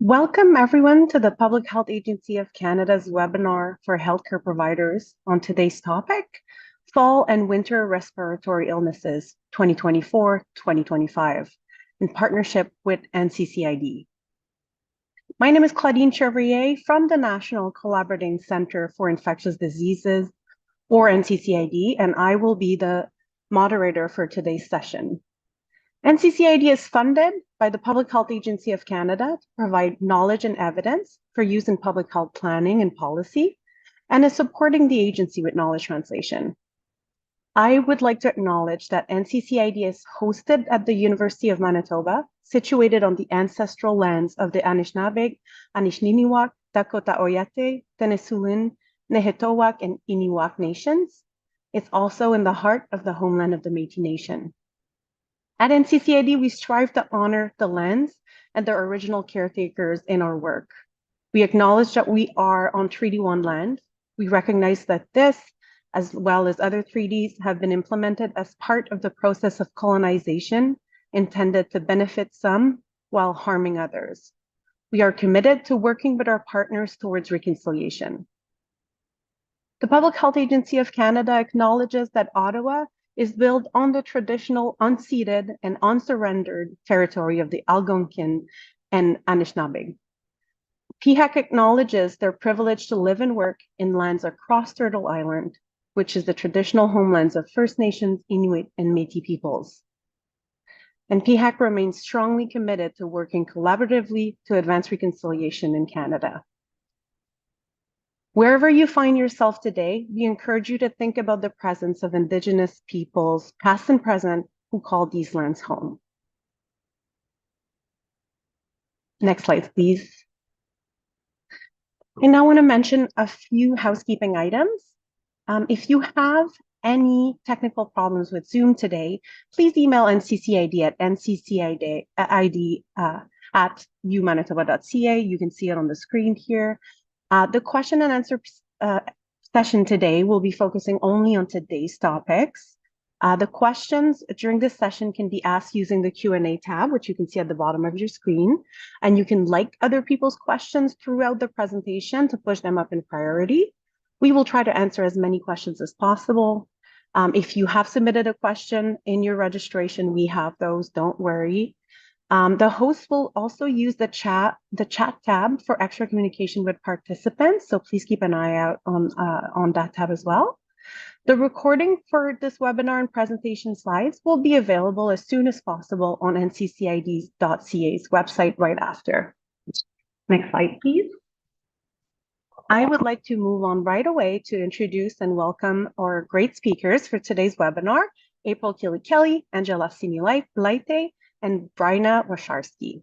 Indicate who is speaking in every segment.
Speaker 1: Welcome everyone to the Public Health Agency of Canada's webinar for healthcare providers on today's topic, Fall and Winter Respiratory Illnesses 2024-2025, in partnership with NCCID. My name is Claudine Chevrier from the National Collaborating Center for Infectious Diseases, or NCCID, and I will be the moderator for today's session. NCCID is funded by the Public Health Agency of Canada to provide knowledge and evidence for use in public health planning and policy, and is supporting the agency with knowledge translation. I would like to acknowledge that NCCID is hosted at the University of Manitoba, situated on the ancestral lands of the Anishinaabe, Anishinaabeg, Dakota Oyate, Tennesulin, Nehetoowak, and Iniwak nations. It's also in the heart of the homeland of the Métis Nation. At NCCID, we strive to honor the lands and their original caretakers in our work. We acknowledge that we are on Treaty 1 land. We recognize that this, as well as other treaties, have been implemented as part of the process of colonization intended to benefit some while harming others. We are committed to working with our partners towards reconciliation. The Public Health Agency of Canada acknowledges that Ottawa is built on the traditional unceded and unsurrendered territory of the Algonquin and Anishinaabe. PHAC acknowledges their privilege to live and work in lands across Turtle Island, which is the traditional homelands of First Nations, Inuit, and Métis peoples. And PHAC remains strongly committed to working collaboratively to advance reconciliation in Canada. Wherever you find yourself today, we encourage you to think about the presence of Indigenous peoples, past and present, who call these lands home. Next slide, please. I now want to mention a few housekeeping items. If you have any technical problems with Zoom today, please email NCCID at nccid@umanitoba.ca. You can see it on the screen here. The question and answer session today will be focusing only on today's topics. The questions during this session can be asked using the Q&A tab, which you can see at the bottom of your screen. And you can like other people's questions throughout the presentation to push them up in priority. We will try to answer as many questions as possible. If you have submitted a question in your registration, we have those, don't worry. The host will also use the chat tab for extra communication with participants, so please keep an eye out on that tab as well. The recording for this webinar and presentation slides will be available as soon as possible on nccid.ca's website right after. Next slide, please. I would like to move on right away to introduce and welcome our great speakers for today's webinar, April Killy-Kelly, Angela Sinilaite, and Bryna Washarski.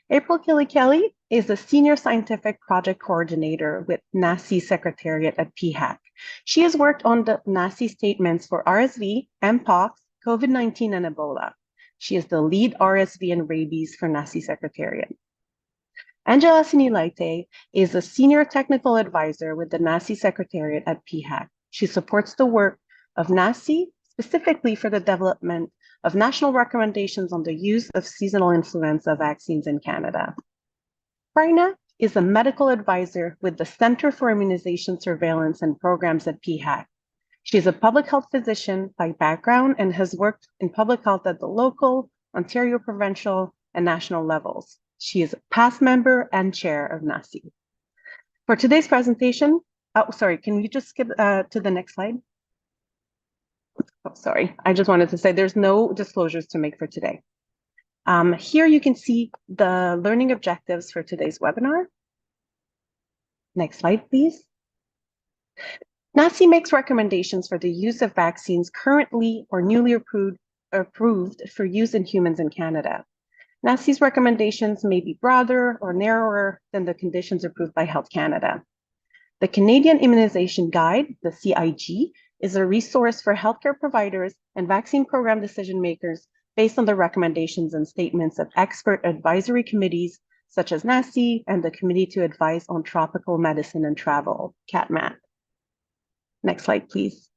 Speaker 1: April Killy-Kelly is the Senior Scientific Project Coordinator with NACI Secretariat at PHAC. She has worked on the NACI statements for RSV, Mpox, COVID-19, and Ebola. She is the lead RSV and rabies for NACI Secretariat. Angela Sinilaite is a Senior Technical Advisor with the NACI Secretariat at PHAC. She supports the work of NACI, specifically for the development of national recommendations on the use of seasonal influenza vaccines in Canada. Bryna is a medical advisor with the Center for Immunization Surveillance and Programs at PHAC. She is a public health physician by background and has worked in public health at the local, Ontario provincial, and national levels. She is a past member and chair of NACI. For today's presentation, can we just skip to the next slide? Oh, sorry, I just wanted to say there's no disclosures to make for today. Here you can see the learning objectives for today's webinar. Next slide, please. NACI makes recommendations for the use of vaccines currently or newly approved for use in humans in Canada. NACI's recommendations may be broader or narrower than the conditions approved by Health Canada. The Canadian Immunization Guide, the CIG, is a resource for healthcare providers and vaccine program decision makers based on the recommendations and statements of expert advisory committees such as NACI and the Committee to Advise on Tropical Medicine and Travel, CATMAT. Next slide, please.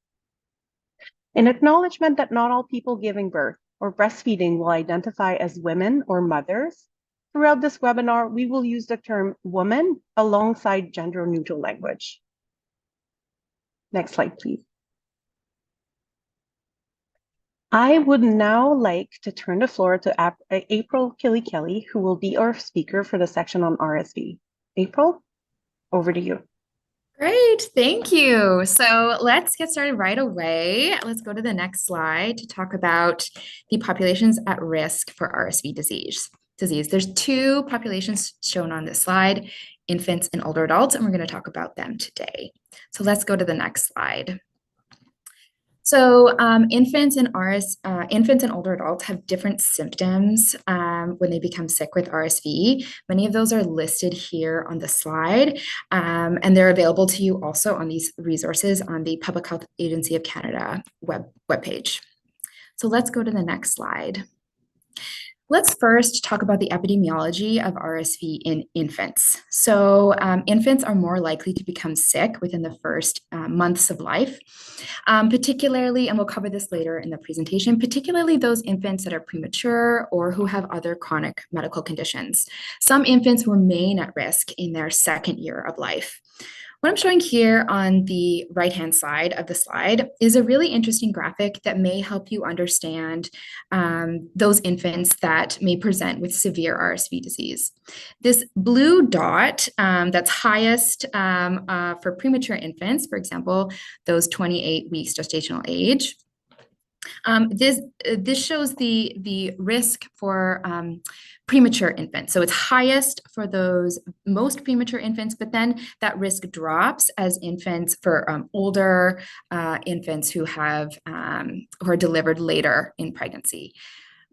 Speaker 1: In acknowledgement that not all people giving birth or breastfeeding will identify as women or mothers, throughout this webinar, we will use the term woman alongside gender-neutral language. Next slide, please. I would now like to turn the floor to April Kelly, who will be our speaker for the section on RSV. April, over to you.
Speaker 2: Great, thank you. So let's get started right away. Let's go to the next slide to talk about the populations at risk for RSV disease. There's two populations shown on this slide, infants and older adults, and we're going to talk about them today. So let's go to the next slide. So infants and older adults have different symptoms when they become sick with RSV. Many of those are listed here on the slide, and they're available to you also on these resources on the Public Health Agency of Canada webpage. So let's go to the next slide. Let's first talk about the epidemiology of RSV in infants. So infants are more likely to become sick within the first months of life, particularly, and we'll cover this later in the presentation, particularly those infants that are premature or who have other chronic medical conditions. Some infants remain at risk in their second year of life. What I'm showing here on the right-hand side of the slide is a really interesting graphic that may help you understand those infants that may present with severe RSV disease. This blue dot that's highest for premature infants, for example, those 28 weeks gestational age, this shows the risk for premature infants. So it's highest for those most premature infants, but then that risk drops as infants for older infants who are delivered later in pregnancy,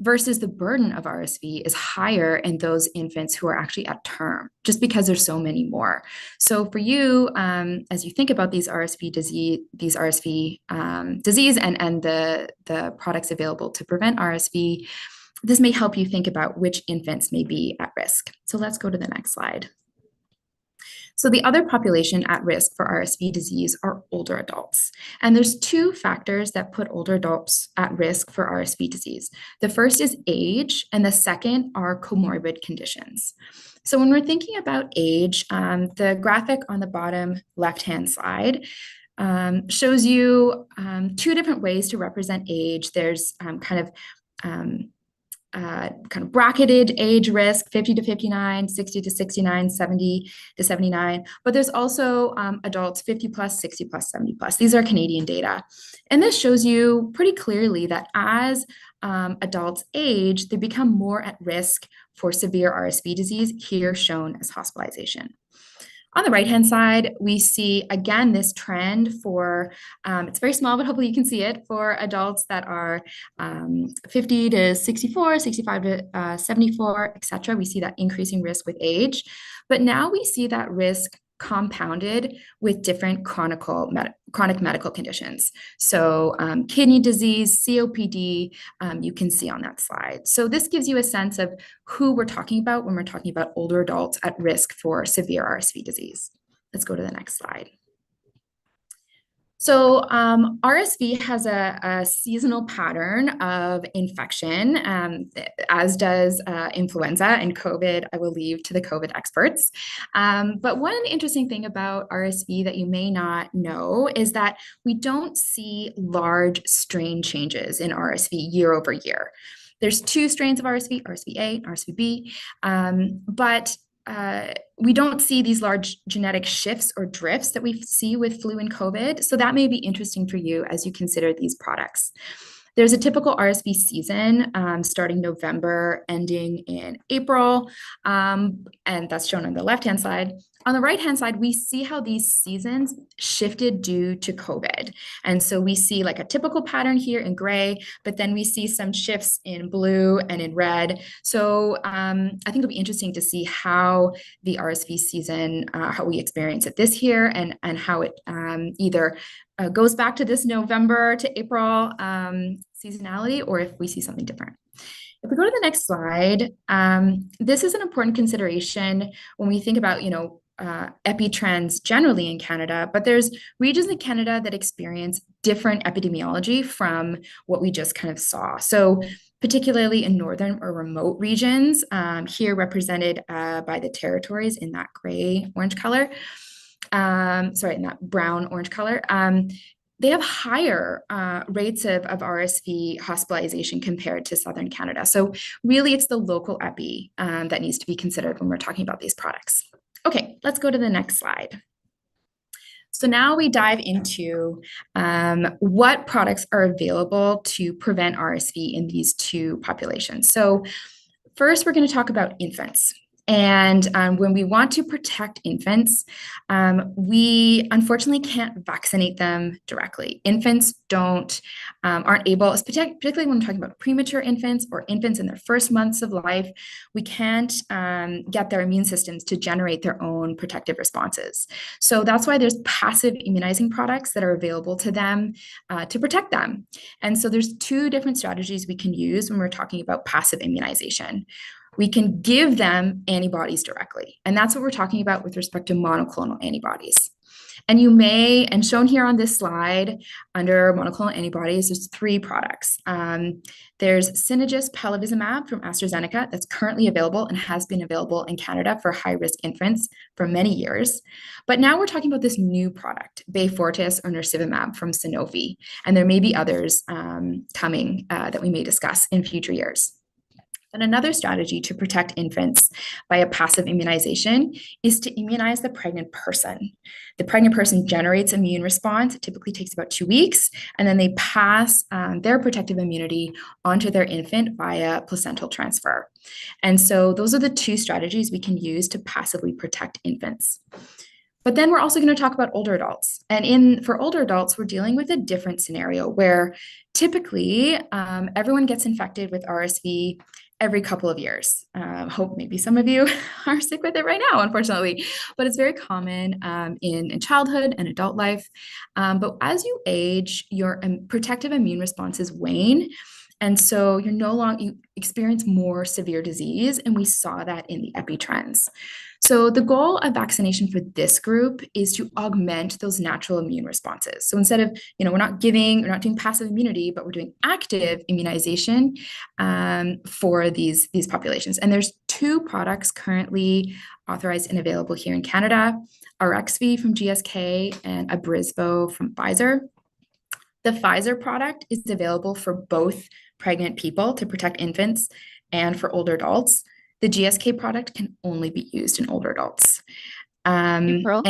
Speaker 2: versus the burden of RSV is higher in those infants who are actually at term, just because there's so many more. So for you, as you think about these RSV disease, and the products available to prevent RSV, this may help you think about which infants may be at risk. So let's go to the next slide. So the other population at risk for RSV disease are older adults. And there's two factors that put older adults at risk for RSV disease. The first is age, and the second are comorbid conditions. So when we're thinking about age, the graphic on the bottom left-hand side shows you two different ways to represent age. There's kind of bracketed age risk, 50 to 59, 60 to 69, 70 to 79. But there's also adults 50 plus, 60 plus, 70 plus. These are Canadian data. And this shows you pretty clearly that as adults age, they become more at risk for severe RSV disease, here shown as hospitalization. On the right-hand side, we see, again, this trend for, it's very small, but hopefully you can see it, for adults that are 50 to 64, 65 to 74, et cetera. We see that increasing risk with age. But now we see that risk compounded with different chronic medical conditions. So kidney disease, COPD, you can see on that slide. So this gives you a sense of who we're talking about when we're talking about older adults at risk for severe RSV disease. Let's go to the next slide. So RSV has a seasonal pattern of infection, as does influenza and COVID. I will leave to the COVID experts. But one interesting thing about RSV that you may not know is that we don't see large strain changes in RSV year over year. There's two strains of RSV, RSV-A and RSV-B, but we don't see these large genetic shifts or drifts that we see with flu and COVID. So that may be interesting for you as you consider these products. There's a typical RSV season starting November, ending in April, and that's shown on the left-hand side. On the right-hand side, we see how these seasons shifted due to COVID. And so we see like a typical pattern here in gray, but then we see some shifts in blue and in red. So I think it'll be interesting to see how the RSV season, how we experience it this year, and how it either goes back to this November to April seasonality, or if we see something different. If we go to the next slide, this is an important consideration when we think about, epi trends generally in Canada, but there's regions in Canada that experience different epidemiology from what we just kind of saw. So particularly in northern or remote regions, here represented by the territories in that gray-orange color, in that brown-orange color. They have higher rates of RSV hospitalization compared to Southern Canada. So really, it's the local epi that needs to be considered when we're talking about these products. Okay, let's go to the next slide. So now we dive into what products are available to prevent RSV in these two populations. So first, we're going to talk about infants. And when we want to protect infants, we unfortunately can't vaccinate them directly. Infants aren't able, particularly when we're talking about premature infants or infants in their first months of life, we can't get their immune systems to generate their own protective responses. So that's why there's passive immunizing products that are available to them to protect them. And so there's two different strategies we can use when we're talking about passive immunization. We can give them antibodies directly. And that's what we're talking about with respect to monoclonal antibodies. And and shown here on this slide, under monoclonal antibodies, there's three products. There's Synagis palivizumab from AstraZeneca that's currently available and has been available in Canada for high-risk infants for many years. But now we're talking about this new product, Beyfortus or nirsevimab from Sanofi. And there may be others coming that we may discuss in future years. And another strategy to protect infants by a passive immunization is to immunize the pregnant person. The pregnant person generates immune response. It typically takes about 2 weeks, and then they pass their protective immunity onto their infant via placental transfer. And so those are the two strategies we can use to passively protect infants. But then we're also going to talk about older adults. And for older adults, we're dealing with a different scenario where typically everyone gets infected with RSV every couple of years. Hope maybe some of you are sick with it right now, unfortunately, but it's very common in childhood and adult life. But as you age, your protective immune responses wane. And so you experience more severe disease. And we saw that in the epi trends. So the goal of vaccination for this group is to augment those natural immune responses. So instead of, we're not doing passive immunity, but we're doing active immunization for these populations. And there's two products currently authorized and available here in Canada, Arexvy from GSK and Abrysvo from Pfizer. The Pfizer product is available for both pregnant people to protect infants and for older adults. The GSK product can only be used in older adults.
Speaker 3: April,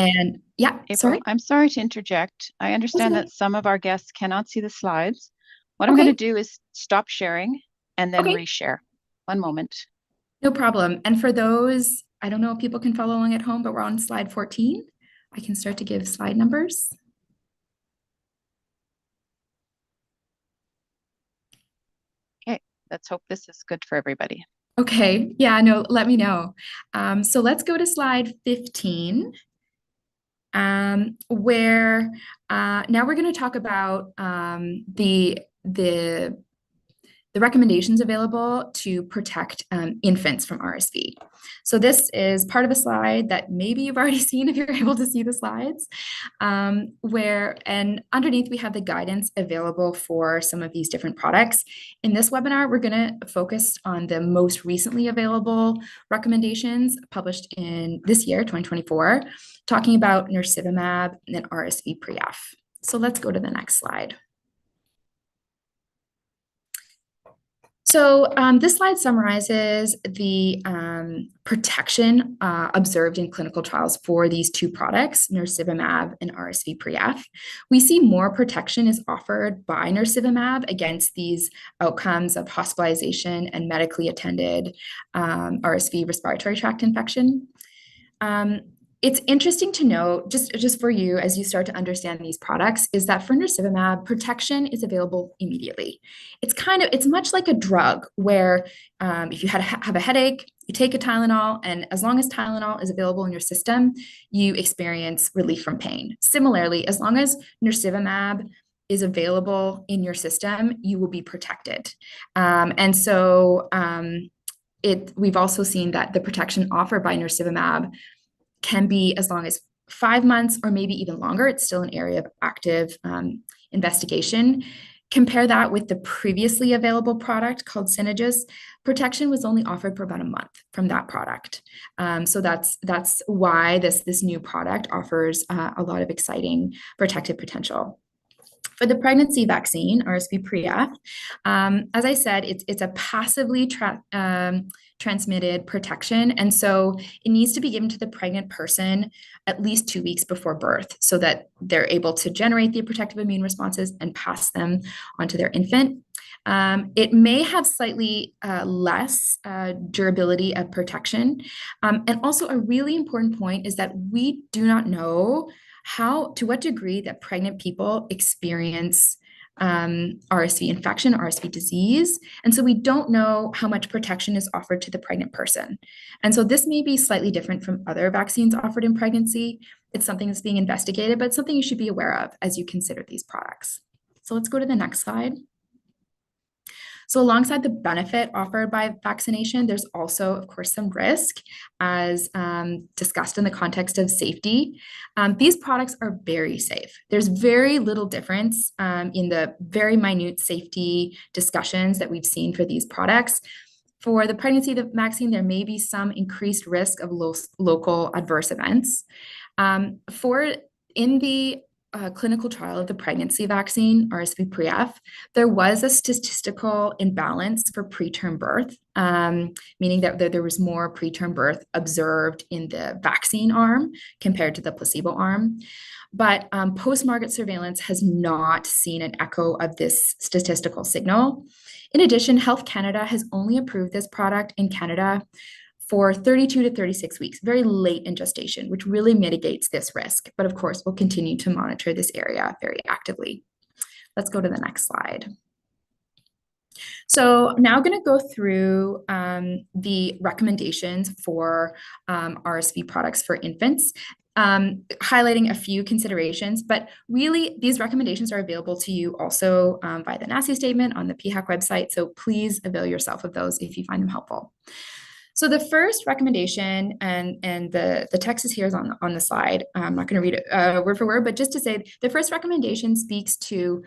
Speaker 2: Sorry.
Speaker 3: I'm sorry to interject. I understand
Speaker 2: Okay.
Speaker 3: that some of our guests cannot see the slides. What I'm going to do is stop sharing and then reshare. One moment.
Speaker 2: No problem. And for those, I don't know if people can follow along at home, but we're on slide 14. I can start to give slide numbers.
Speaker 3: Okay, let's hope this is good for everybody.
Speaker 2: Okay, yeah, no, let me know. So let's go to slide 15, where now we're going to talk about the recommendations available to protect infants from RSV. So this is part of a slide that maybe you've already seen if you're able to see the slides, and underneath we have the guidance available for some of these different products. In this webinar, we're going to focus on the most recently available recommendations published in this year, 2024, talking about nirsevimab and RSV pre-F. So let's go to the next slide. So this slide summarizes the protection observed in clinical trials for these two products, nirsevimab and RSV pre-F. We see more protection is offered by nirsevimab against these outcomes of hospitalization and medically attended RSV respiratory tract infection. It's interesting to note, just for you as you start to understand these products, is that for nirsevimab, protection is available immediately. It's much like a drug where if you have a headache, you take a Tylenol, and as long as Tylenol is available in your system, you experience relief from pain. Similarly, as long as nirsevimab is available in your system, you will be protected. And so we've also seen that the protection offered by nirsevimab can be as long as 5 months or maybe even longer. It's still an area of active investigation. Compare that with the previously available product called Synagis. Protection was only offered for about a month from that product. So that's why this new product offers a lot of exciting protective potential. For the pregnancy vaccine, RSV Pre-F, as I said, it's a passively transmitted protection. And so it needs to be given to the pregnant person at least 2 weeks before birth so that they're able to generate the protective immune responses and pass them onto their infant. It may have slightly less durability of protection. And also a really important point is that we do not know to what degree that pregnant people experience RSV infection, RSV disease. And so we don't know how much protection is offered to the pregnant person. And so this may be slightly different from other vaccines offered in pregnancy. It's something that's being investigated, but something you should be aware of as you consider these products. So let's go to the next slide. So alongside the benefit offered by vaccination, there's also, of course, some risk as discussed in the context of safety. These products are very safe. There's very little difference in the very minute safety discussions that we've seen for these products. For the pregnancy vaccine, there may be some increased risk of local adverse events. In the clinical trial of the pregnancy vaccine, RSV Pre-F, there was a statistical imbalance for preterm birth, meaning that there was more preterm birth observed in the vaccine arm compared to the placebo arm. But post-market surveillance has not seen an echo of this statistical signal. In addition, Health Canada has only approved this product in Canada for 32 to 36 weeks, very late in gestation, which really mitigates this risk. But of course, we'll continue to monitor this area very actively. Let's go to the next slide. So now I'm going to go through the recommendations for RSV products for infants, highlighting a few considerations, but really these recommendations are available to you also via the NACI statement on the PHAC website. So please avail yourself of those if you find them helpful. So the first recommendation, and the text is here on the slide. I'm not going to read it word for word, but just to say the first recommendation speaks to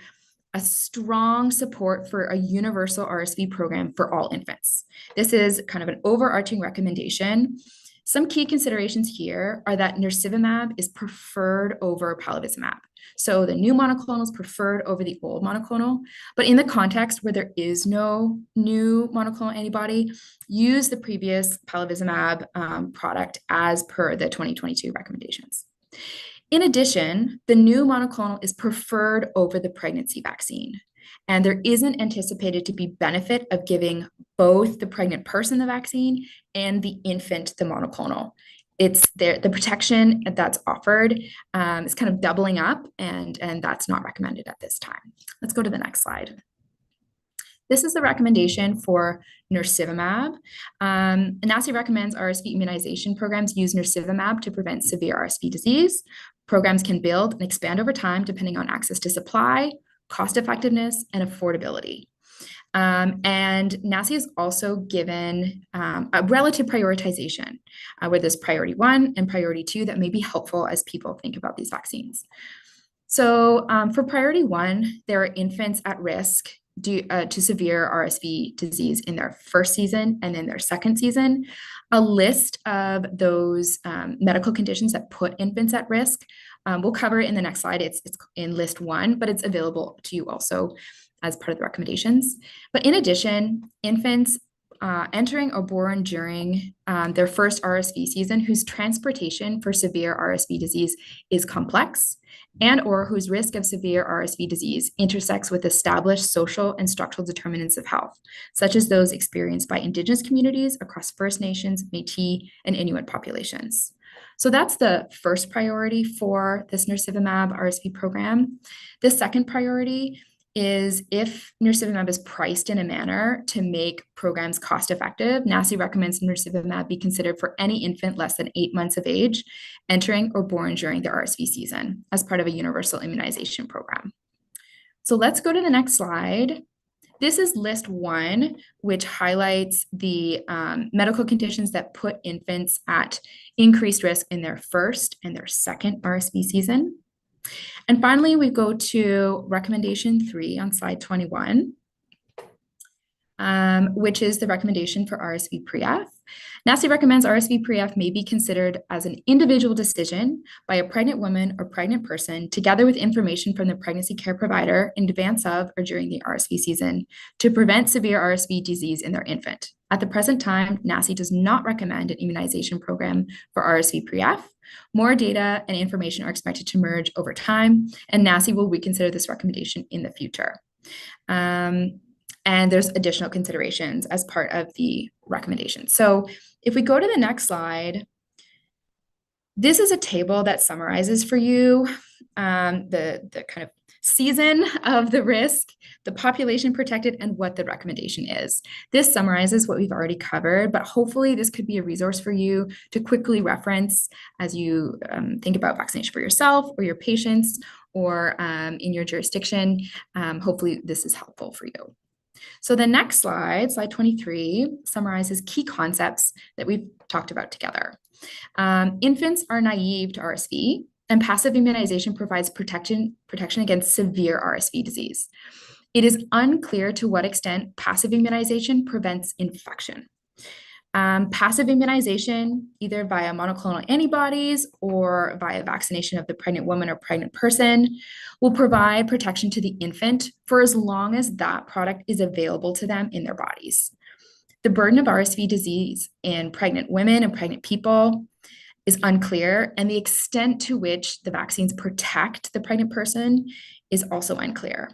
Speaker 2: a strong support for a universal RSV program for all infants. This is kind of an overarching recommendation. Some key considerations here are that nirsevimab is preferred over palivizumab. So the new monoclonal is preferred over the old monoclonal, but in the context where there is no new monoclonal antibody, use the previous palivizumab product as per the 2022 recommendations. In addition, the new monoclonal is preferred over the pregnancy vaccine, and there isn't anticipated to be benefit of giving both the pregnant person the vaccine and the infant the monoclonal. It's the protection that's offered is kind of doubling up, and that's not recommended at this time. Let's go to the next slide. This is the recommendation for nirsevimab. NACI recommends RSV immunization programs use nirsevimab to prevent severe RSV disease. Programs can build and expand over time depending on access to supply, cost effectiveness, and affordability. And NACI is also given a relative prioritization where there's priority 1 and priority 2 that may be helpful as people think about these vaccines. So for priority 1, there are infants at risk due to severe RSV disease in their first season and in their second season. A list of those medical conditions that put infants at risk, we'll cover it in the next slide. It's in list 1, but it's available to you also as part of the recommendations. But in addition, infants entering or born during their first RSV season whose transportation for severe RSV disease is complex and or whose risk of severe RSV disease intersects with established social and structural determinants of health, such as those experienced by Indigenous communities across First Nations, Métis, and Inuit populations. So that's the first priority for this nirsevimab RSV program. The second priority is if nirsevimab is priced in a manner to make programs cost effective, NACI recommends nirsevimab be considered for any infant less than 8 months of age entering or born during the RSV season as part of a universal immunization program. So let's go to the next slide. This is list 1, which highlights the medical conditions that put infants at increased risk in their first and their second RSV season. And finally, we go to recommendation 3 on slide 21. Which is the recommendation for RSV pre-F. NACI recommends RSV pre-F may be considered as an individual decision by a pregnant woman or pregnant person, together with information from the pregnancy care provider in advance of or during the RSV season, to prevent severe RSV disease in their infant. At the present time, NACI does not recommend an immunization program for RSV pre-F. More data and information are expected to emerge over time, and NACI will reconsider this recommendation in the future. And there's additional considerations as part of the recommendation. So if we go to the next slide, this is a table that summarizes for you the kind of season of the risk, the population protected, and what the recommendation is. This summarizes what we've already covered, but hopefully this could be a resource for you to quickly reference as you think about vaccination for yourself or your patients or in your jurisdiction. Hopefully this is helpful for you. So the next slide, slide 23, summarizes key concepts that we've talked about together. Infants are naive to RSV, and passive immunization provides protection against severe RSV disease. It is unclear to what extent passive immunization prevents infection. Passive immunization, either via monoclonal antibodies or via vaccination of the pregnant woman or pregnant person, will provide protection to the infant for as long as that product is available to them in their bodies. The burden of RSV disease in pregnant women and pregnant people is unclear, and the extent to which the vaccines protect the pregnant person is also unclear.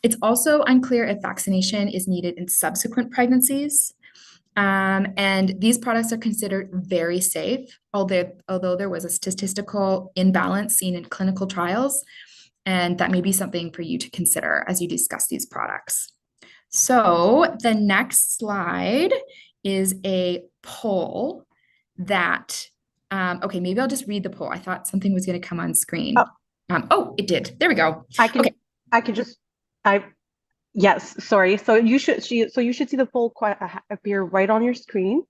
Speaker 2: It's also unclear if vaccination is needed in subsequent pregnancies. And these products are considered very safe, although there was a statistical imbalance seen in clinical trials, and that may be something for you to consider as you discuss these products. So the next slide is a poll that, okay, maybe I'll just read the poll. I thought something was going to come on screen. Oh, it did. There we go.
Speaker 1: Yes, sorry. So you should see the poll appear right on your screen.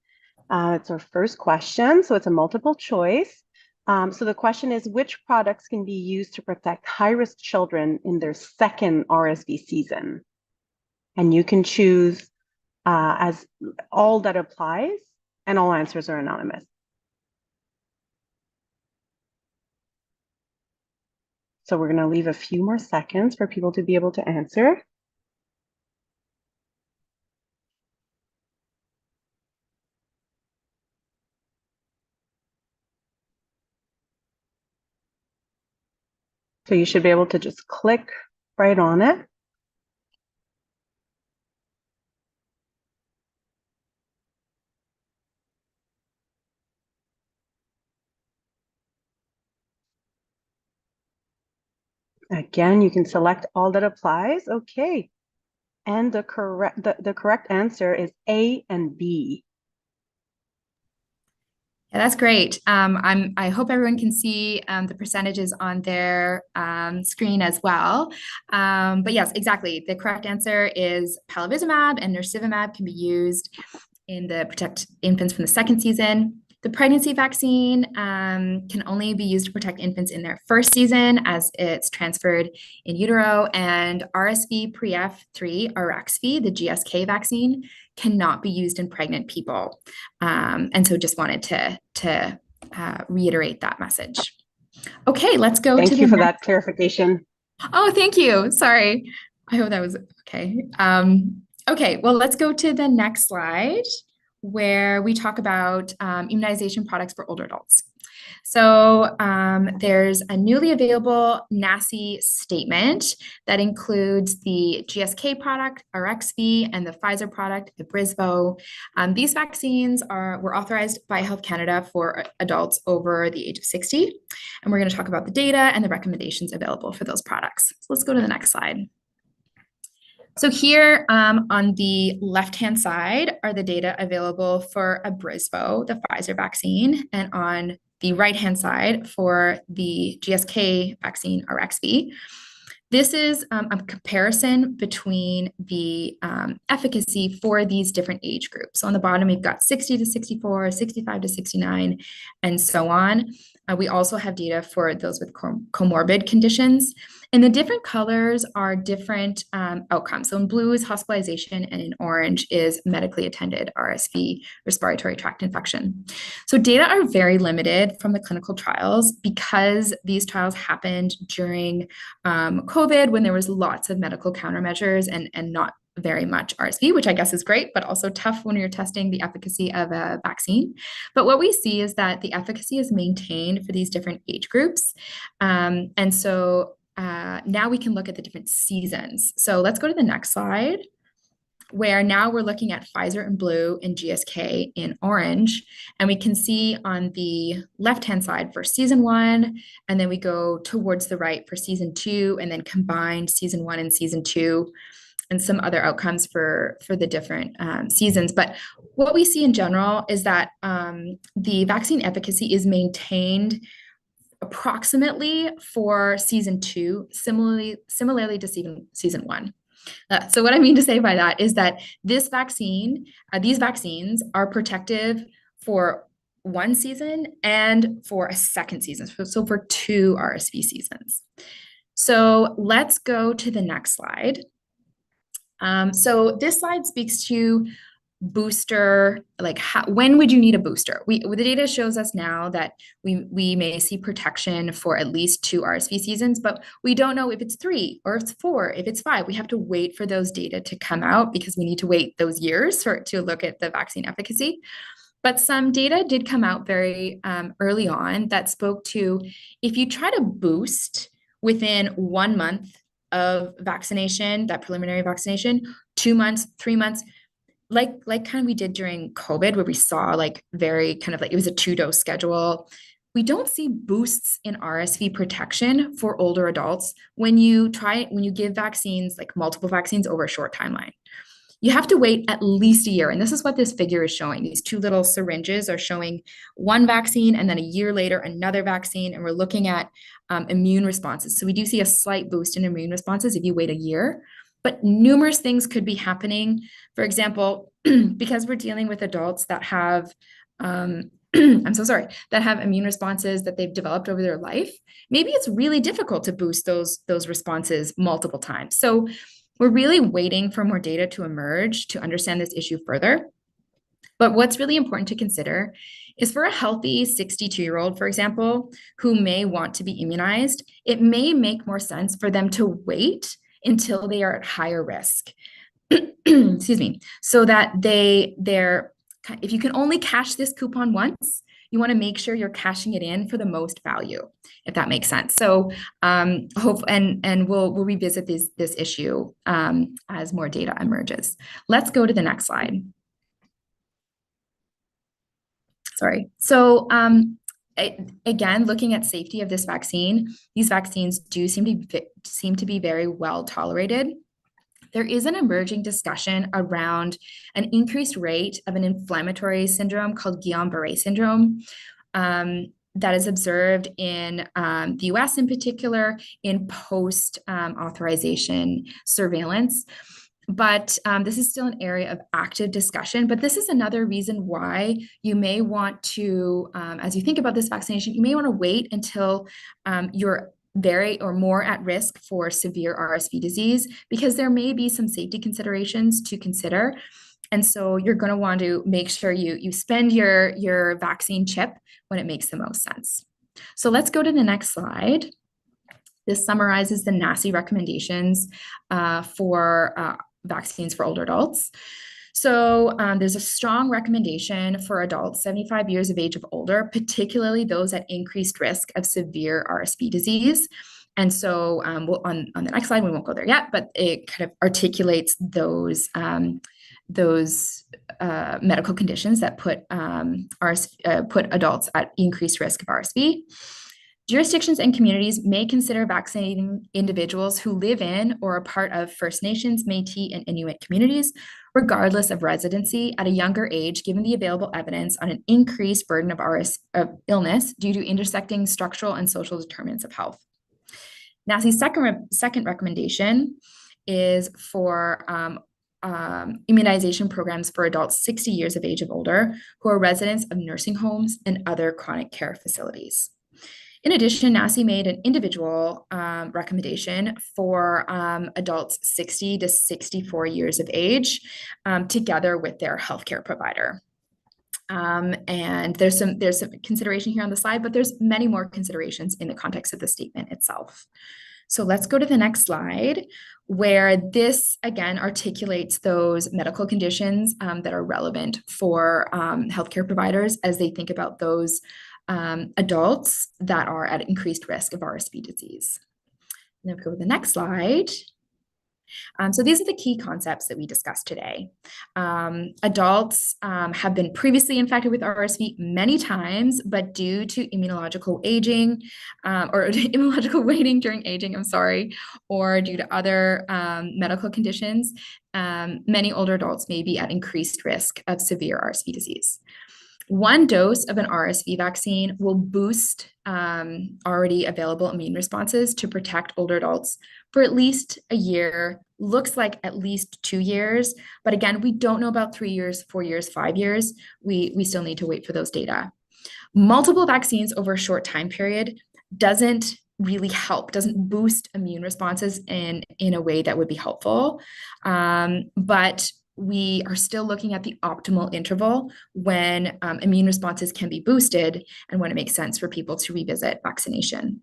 Speaker 1: It's our first question, so it's a multiple choice. So the question is, which products can be used to protect high-risk children in their second RSV season? And you can choose as all that applies, and all answers are anonymous. So we're going to leave a few more seconds for people to be able to answer. So you should be able to just click right on it. Again, you can select all that applies. Okay. And the correct answer is A and B.
Speaker 2: Yeah, that's great. I hope everyone can see the percentages on their screen as well. But yes, exactly. The correct answer is palivizumab and nirsevimab can be used in the protect infants from the second season. The pregnancy vaccine can only be used to protect infants in their first season as it's transferred in utero, and RSV pre-F3, Arexvy, the GSK vaccine, cannot be used in pregnant people. And so just wanted to reiterate that message. Okay, let's go to the
Speaker 1: Thank you for that clarification.
Speaker 2: Oh, thank you. Sorry. I hope that was okay. Okay, well, let's go to the next slide where we talk about immunization products for older adults. So there's a newly available NACI statement that includes the GSK product, Arexvy, and the Pfizer product, the Brisvo. These vaccines were authorized by Health Canada for adults over the age of 60. And we're going to talk about the data and the recommendations available for those products. So let's go to the next slide. So here on the left-hand side are the data available for a Brisvo, the Pfizer vaccine, and on the right-hand side for the GSK vaccine, Arexvy. This is a comparison between the efficacy for these different age groups. So on the bottom, we've got 60 to 64, 65 to 69, and so on. We also have data for those with comorbid conditions. And the different colors are different outcomes. So in blue is hospitalization, and in orange is medically attended RSV, respiratory tract infection. So data are very limited from the clinical trials because these trials happened during COVID, when there was lots of medical countermeasures and not very much RSV, which I guess is great, but also tough when you're testing the efficacy of a vaccine. But what we see is that the efficacy is maintained for these different age groups. And so now we can look at the different seasons. So let's go to the next slide, where now we're looking at Pfizer in blue and GSK in orange. And we can see on the left-hand side for season 1, and then we go towards the right for season 2, and then combined season 1 and season 2, and some other outcomes for the different seasons. But what we see in general is that the vaccine efficacy is maintained approximately for season 2, similarly to season 1. So what I mean to say by that is that these vaccines are protective for one season and for a second season, so for 2 RSV seasons. So let's go to the next slide. So this slide speaks to booster, like when would you need a booster? The data shows us now that we may see protection for at least 2 RSV seasons, but we don't know if it's 3 or if it's 4, if it's 5. We have to wait for those data to come out because we need to wait those years to look at the vaccine efficacy. But some data did come out very early on that spoke to, if you try to boost within 1 month of vaccination, that preliminary vaccination, 2 months, 3 months, like kind of we did during COVID, where we saw like very kind of like it was a 2-dose schedule. We don't see boosts in RSV protection for older adults when you give vaccines, like multiple vaccines over a short timeline. You have to wait at least a year. And this is what this figure is showing. These 2 little syringes are showing one vaccine and then a year later, another vaccine. And we're looking at immune responses. So we do see a slight boost in immune responses if you wait a year. But numerous things could be happening. For example, because we're dealing with adults that have, I'm so sorry, that have immune responses that they've developed over their life, maybe it's really difficult to boost those responses multiple times. So we're really waiting for more data to emerge to understand this issue further. But what's really important to consider is for a healthy 62-year-old, for example, who may want to be immunized, it may make more sense for them to wait until they are at higher risk. Excuse me, so that if you can only cash this coupon once, you want to make sure you're cashing it in for the most value, if that makes sense. So we'll revisit this issue as more data emerges. Let's go to the next slide. Sorry. So again, looking at safety of this vaccine, these vaccines do seem to be very well tolerated. There is an emerging discussion around an increased rate of an inflammatory syndrome called Guillain-Barré syndrome that is observed in the US in particular in post-authorization surveillance. But this is still an area of active discussion. But this is another reason why you may want to, as you think about this vaccination, you may want to wait until you're very or more at risk for severe RSV disease, because there may be some safety considerations to consider. And so you're going to want to make sure you spend your vaccine chip when it makes the most sense. So let's go to the next slide. This summarizes the NACI recommendations for vaccines for older adults. So there's a strong recommendation for adults 75 years of age of older, particularly those at increased risk of severe RSV disease. And so we'll, on the next slide, we won't go there yet, but it kind of articulates those medical conditions that put adults at increased risk of RSV. Jurisdictions and communities may consider vaccinating individuals who live in or are part of First Nations, Métis, and Inuit communities, regardless of residency, at a younger age, given the available evidence on an increased burden of illness due to intersecting structural and social determinants of health. NACI's second recommendation is for immunization programs for adults 60 years of age of older who are residents of nursing homes and other chronic care facilities. In addition, NACI made an individual recommendation for adults 60 to 64 years of age, together with their healthcare provider. And there's some consideration here on the slide, but there's many more considerations in the context of the statement itself. So let's go to the next slide, where this again articulates those medical conditions that are relevant for healthcare providers as they think about those adults that are at increased risk of RSV disease. And then we go to the next slide. So these are the key concepts that we discussed today. Adults have been previously infected with RSV many times, but due to immunological aging or immunological waning during aging, or due to other medical conditions, many older adults may be at increased risk of severe RSV disease. One dose of an RSV vaccine will boost already available immune responses to protect older adults for at least a year, looks like at least 2 years. But again, we don't know about 3 years, 4 years, 5 years. We still need to wait for those data. Multiple vaccines over a short time period doesn't really help, doesn't boost immune responses in a way that would be helpful. But we are still looking at the optimal interval when immune responses can be boosted and when it makes sense for people to revisit vaccination.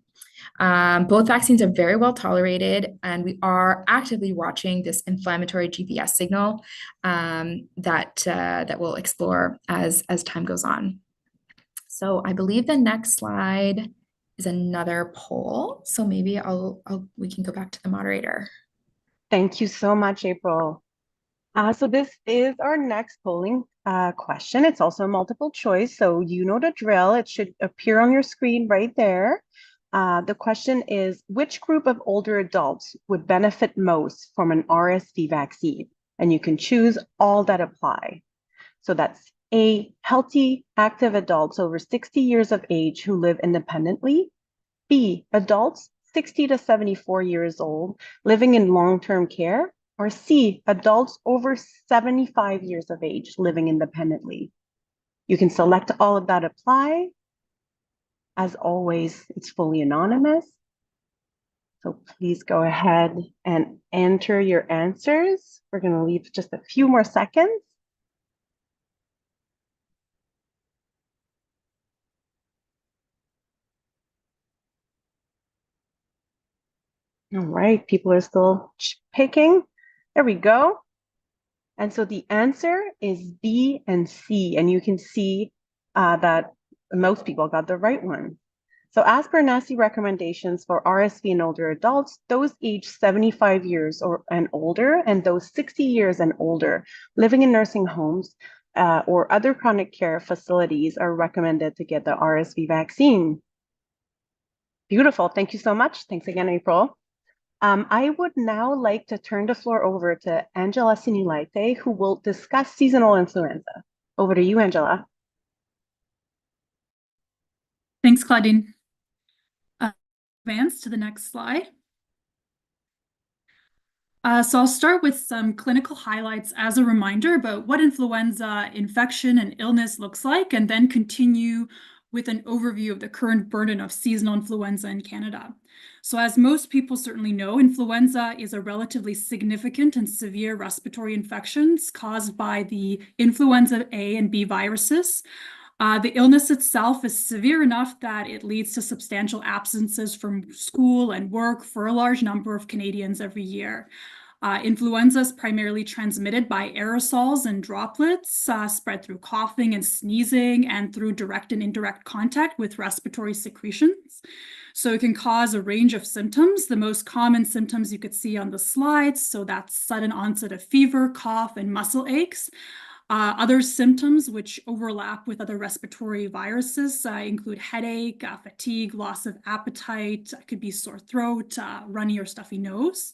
Speaker 2: Both vaccines are very well tolerated, and we are actively watching this inflammatory GPS signal that we'll explore as time goes on. So I believe the next slide is another poll. So maybe we can go back to the moderator.
Speaker 1: Thank you so much, April. So this is our next polling question. It's also multiple choice, so you know the drill. It should appear on your screen right there. The question is, which group of older adults would benefit most from an RSV vaccine? And you can choose all that apply. So that's A, healthy, active adults over 60 years of age who live independently. B, adults 60 to 74 years old living in long-term care. Or C, adults over 75 years of age living independently. You can select all of that apply. As always, it's fully anonymous. So please go ahead and enter your answers. We're going to leave just a few more seconds. All right, people are still picking. There we go. And so the answer is B and C, and you can see that most people got the right one. So as per NACI recommendations for RSV in older adults, those aged 75 years and older, and those 60 years and older living in nursing homes or other chronic care facilities are recommended to get the RSV vaccine. Beautiful. Thank you so much. Thanks again, April. I would now like to turn the floor over to Angela Sinilaite, who will discuss seasonal influenza. Over to you, Angela.
Speaker 4: Thanks, Claudine. Advance to the next slide. So I'll start with some clinical highlights as a reminder about what influenza infection and illness looks like, and then continue with an overview of the current burden of seasonal influenza in Canada. So as most people certainly know, influenza is a relatively significant and severe respiratory infections caused by the influenza A and B viruses. The illness itself is severe enough that it leads to substantial absences from school and work for a large number of Canadians every year. Influenza is primarily transmitted by aerosols and droplets spread through coughing and sneezing and through direct and indirect contact with respiratory secretions. So it can cause a range of symptoms. The most common symptoms you could see on the slides, so that's sudden onset of fever, cough, and muscle aches. Other symptoms which overlap with other respiratory viruses include headache, fatigue, loss of appetite, could be sore throat, runny or stuffy nose.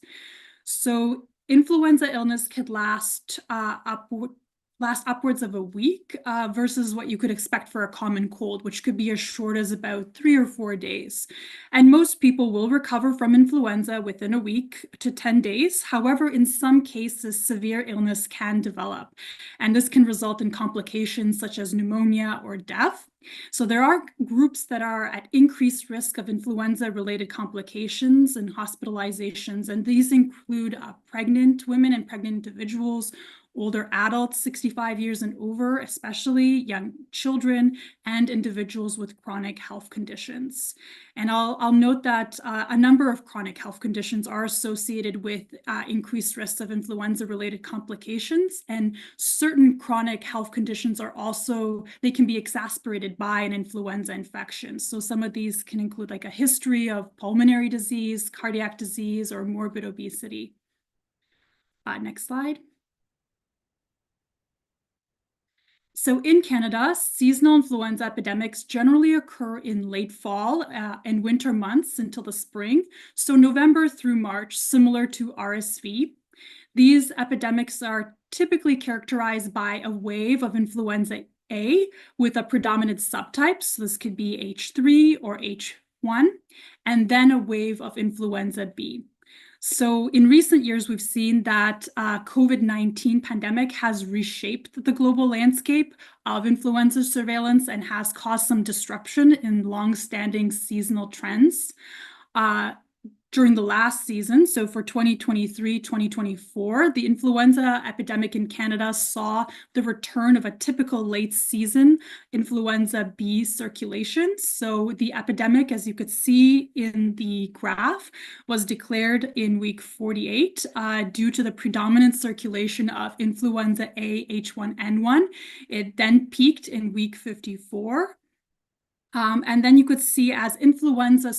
Speaker 4: So influenza illness could last upwards of a week versus what you could expect for a common cold, which could be as short as about 3 or 4 days. And most people will recover from influenza within a week to 10 days. However, in some cases, severe illness can develop, and this can result in complications such as pneumonia or death. So there are groups that are at increased risk of influenza-related complications and hospitalizations, and these include pregnant women and pregnant individuals, older adults 65 years and over, especially young children, and individuals with chronic health conditions. And I'll note that a number of chronic health conditions are associated with increased risks of influenza-related complications, and certain chronic health conditions are also, they can be exacerbated by an influenza infection. So some of these can include like a history of pulmonary disease, cardiac disease, or morbid obesity. Next slide. So in Canada, seasonal influenza epidemics generally occur in late fall and winter months until the spring. So November through March, similar to RSV. These epidemics are typically characterized by a wave of influenza A with a predominant subtype. So this could be H3 or H1, and then a wave of influenza B. So in recent years, we've seen that COVID-19 pandemic has reshaped the global landscape of influenza surveillance and has caused some disruption in long-standing seasonal trends. During the last season, so for 2023-2024, the influenza epidemic in Canada saw the return of a typical late season influenza B circulation. So the epidemic, as you could see in the graph, was declared in week 48 due to the predominant circulation of influenza A H1N1. It then peaked in week 54. And then you could see as influenza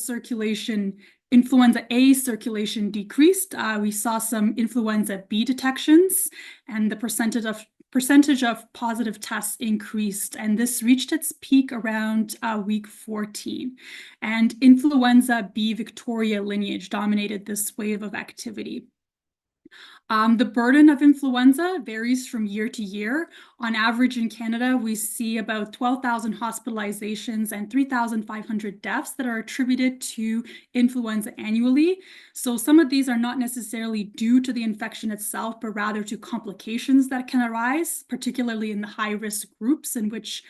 Speaker 4: A circulation decreased, we saw some influenza B detections, and the percentage of positive tests increased, and this reached its peak around week 14. And influenza B Victoria lineage dominated this wave of activity. The burden of influenza varies from year to year. On average in Canada, we see about 12,000 hospitalizations and 3,500 deaths that are attributed to influenza annually. So some of these are not necessarily due to the infection itself, but rather to complications that can arise, particularly in the high-risk groups in which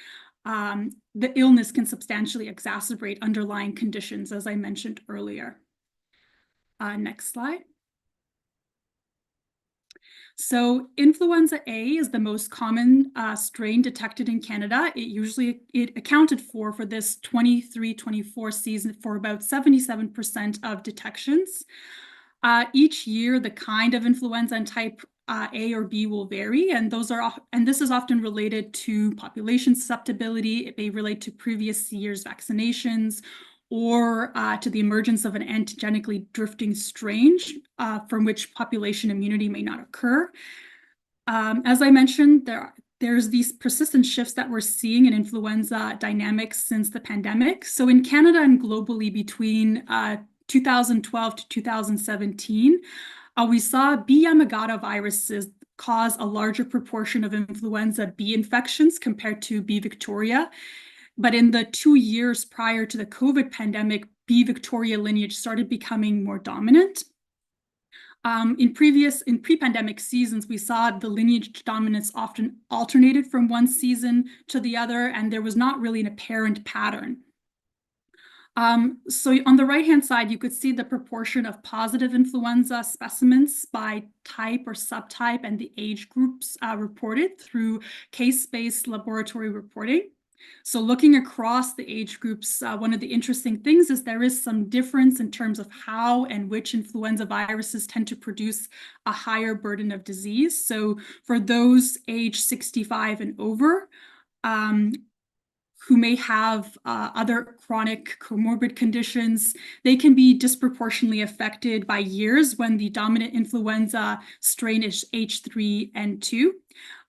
Speaker 4: the illness can substantially exacerbate underlying conditions, as I mentioned earlier. Next slide. So influenza A is the most common strain detected in Canada. It accounted for this 23-24 season for about 77% of detections. Each year, the kind of influenza and type A or B will vary, and this is often related to population susceptibility. It may relate to previous year's vaccinations, or to the emergence of an antigenically drifting strain from which population immunity may not occur. As I mentioned, there's these persistent shifts that we're seeing in influenza dynamics since the pandemic. So in Canada and globally between 2012 to 2017, we saw B Yamagata viruses cause a larger proportion of influenza B infections compared to B Victoria. But in the 2 years prior to the COVID pandemic, B Victoria lineage started becoming more dominant. In pre-pandemic seasons, we saw the lineage dominance often alternated from one season to the other, and there was not really an apparent pattern. So on the right-hand side, you could see the proportion of positive influenza specimens by type or subtype and the age groups reported through case-based laboratory reporting. So looking across the age groups, one of the interesting things is there is some difference in terms of how and which influenza viruses tend to produce a higher burden of disease. So for those age 65 and over, who may have other chronic comorbid conditions, they can be disproportionately affected by years when the dominant influenza strain is H3N2.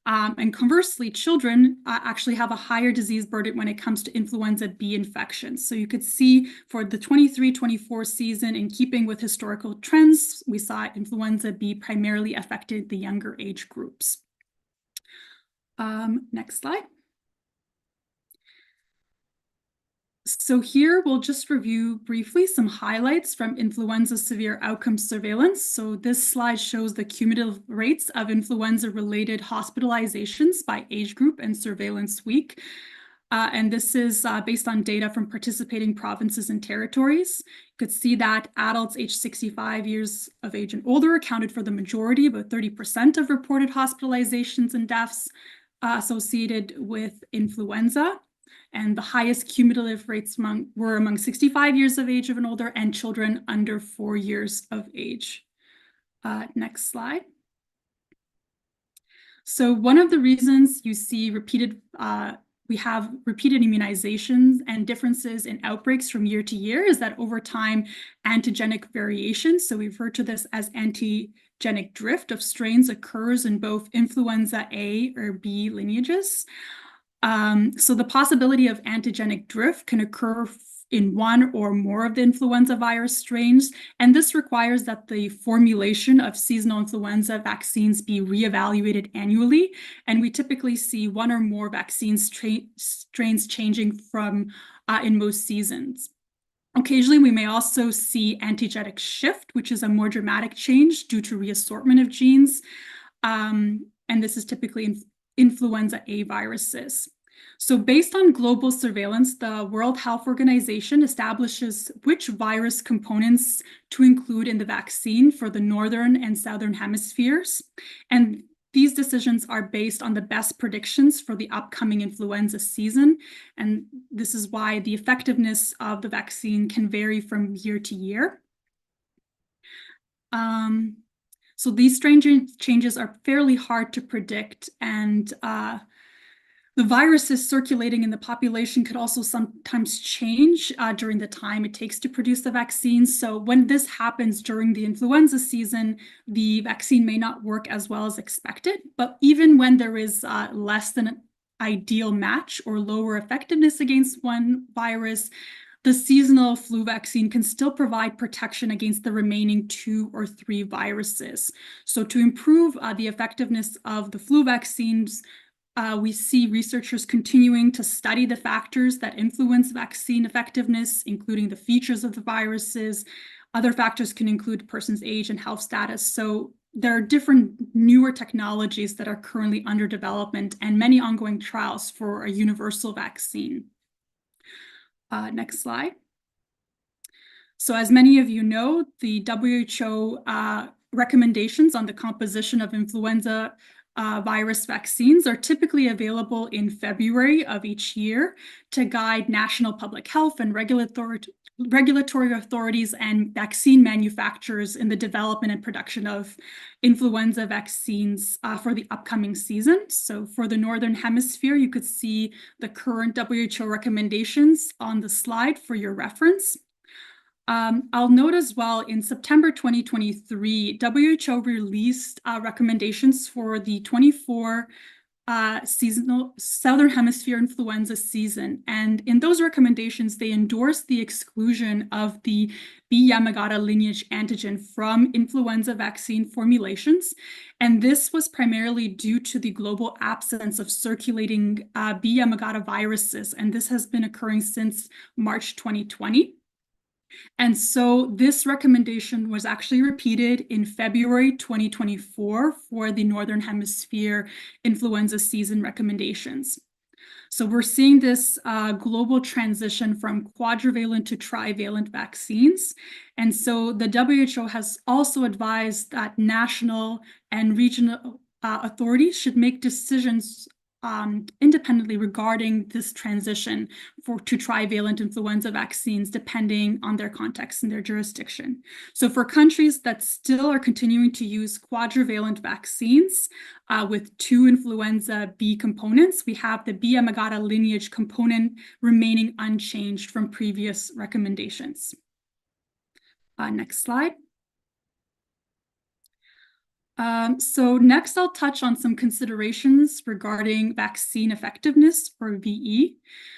Speaker 4: And conversely, children actually have a higher disease burden when it comes to influenza B infections. So you could see for the 23-24 season, in keeping with historical trends, we saw influenza B primarily affected the younger age groups. Next slide. So here we'll just review briefly some highlights from influenza severe outcome surveillance. So this slide shows the cumulative rates of influenza-related hospitalizations by age group and surveillance week. And this is based on data from participating provinces and territories. You could see that adults aged 65 years of age and older accounted for the majority, about 30% of reported hospitalizations and deaths associated with influenza. And the highest cumulative rates were among 65 years of age and older and children under 4 years of age. Next slide. So one of the reasons you see we have repeated immunizations and differences in outbreaks from year to year is that over time, antigenic variation, so we refer to this as antigenic drift of strains, occurs in both influenza A or B lineages. So the possibility of antigenic drift can occur in one or more of the influenza virus strains, and this requires that the formulation of seasonal influenza vaccines be reevaluated annually, and we typically see one or more vaccine strains changing from in most seasons. Occasionally, we may also see antigenic shift, which is a more dramatic change due to reassortment of genes, and this is typically in influenza A viruses. So based on global surveillance, the World Health Organization establishes which virus components to include in the vaccine for the northern and southern hemispheres. And these decisions are based on the best predictions for the upcoming influenza season. And this is why the effectiveness of the vaccine can vary from year to year. So these strange changes are fairly hard to predict, and the viruses circulating in the population could also sometimes change during the time it takes to produce the vaccine. So when this happens during the influenza season, the vaccine may not work as well as expected. But even when there is less than an ideal match or lower effectiveness against one virus, the seasonal flu vaccine can still provide protection against the remaining 2 or 3 viruses. So to improve the effectiveness of the flu vaccines, we see researchers continuing to study the factors that influence vaccine effectiveness, including the features of the viruses. Other factors can include a person's age and health status. So there are different newer technologies that are currently under development and many ongoing trials for a universal vaccine. Next slide. So as many of you know, the WHO recommendations on the composition of influenza virus vaccines are typically available in February of each year to guide national public health and regulatory authorities and vaccine manufacturers in the development and production of influenza vaccines for the upcoming season. So for the Northern Hemisphere, you could see the current WHO recommendations on the slide for your reference. I'll note as well, in September 2023, WHO released recommendations for the 24 seasonal Southern Hemisphere influenza season. And in those recommendations, they endorsed the exclusion of the B Yamagata lineage antigen from influenza vaccine formulations. And this was primarily due to the global absence of circulating B Yamagata viruses. And this has been occurring since March 2020. And so this recommendation was actually repeated in February 2024 for the Northern Hemisphere influenza season recommendations. So we're seeing this global transition from quadrivalent to trivalent vaccines. And so the WHO has also advised that national and regional authorities should make decisions independently regarding this transition to trivalent influenza vaccines, depending on their context and their jurisdiction. So for countries that still are continuing to use quadrivalent vaccines with 2 influenza B components, we have the B Yamagata lineage component remaining unchanged from previous recommendations. Next slide. So next, I'll touch on some considerations regarding vaccine effectiveness, or VE.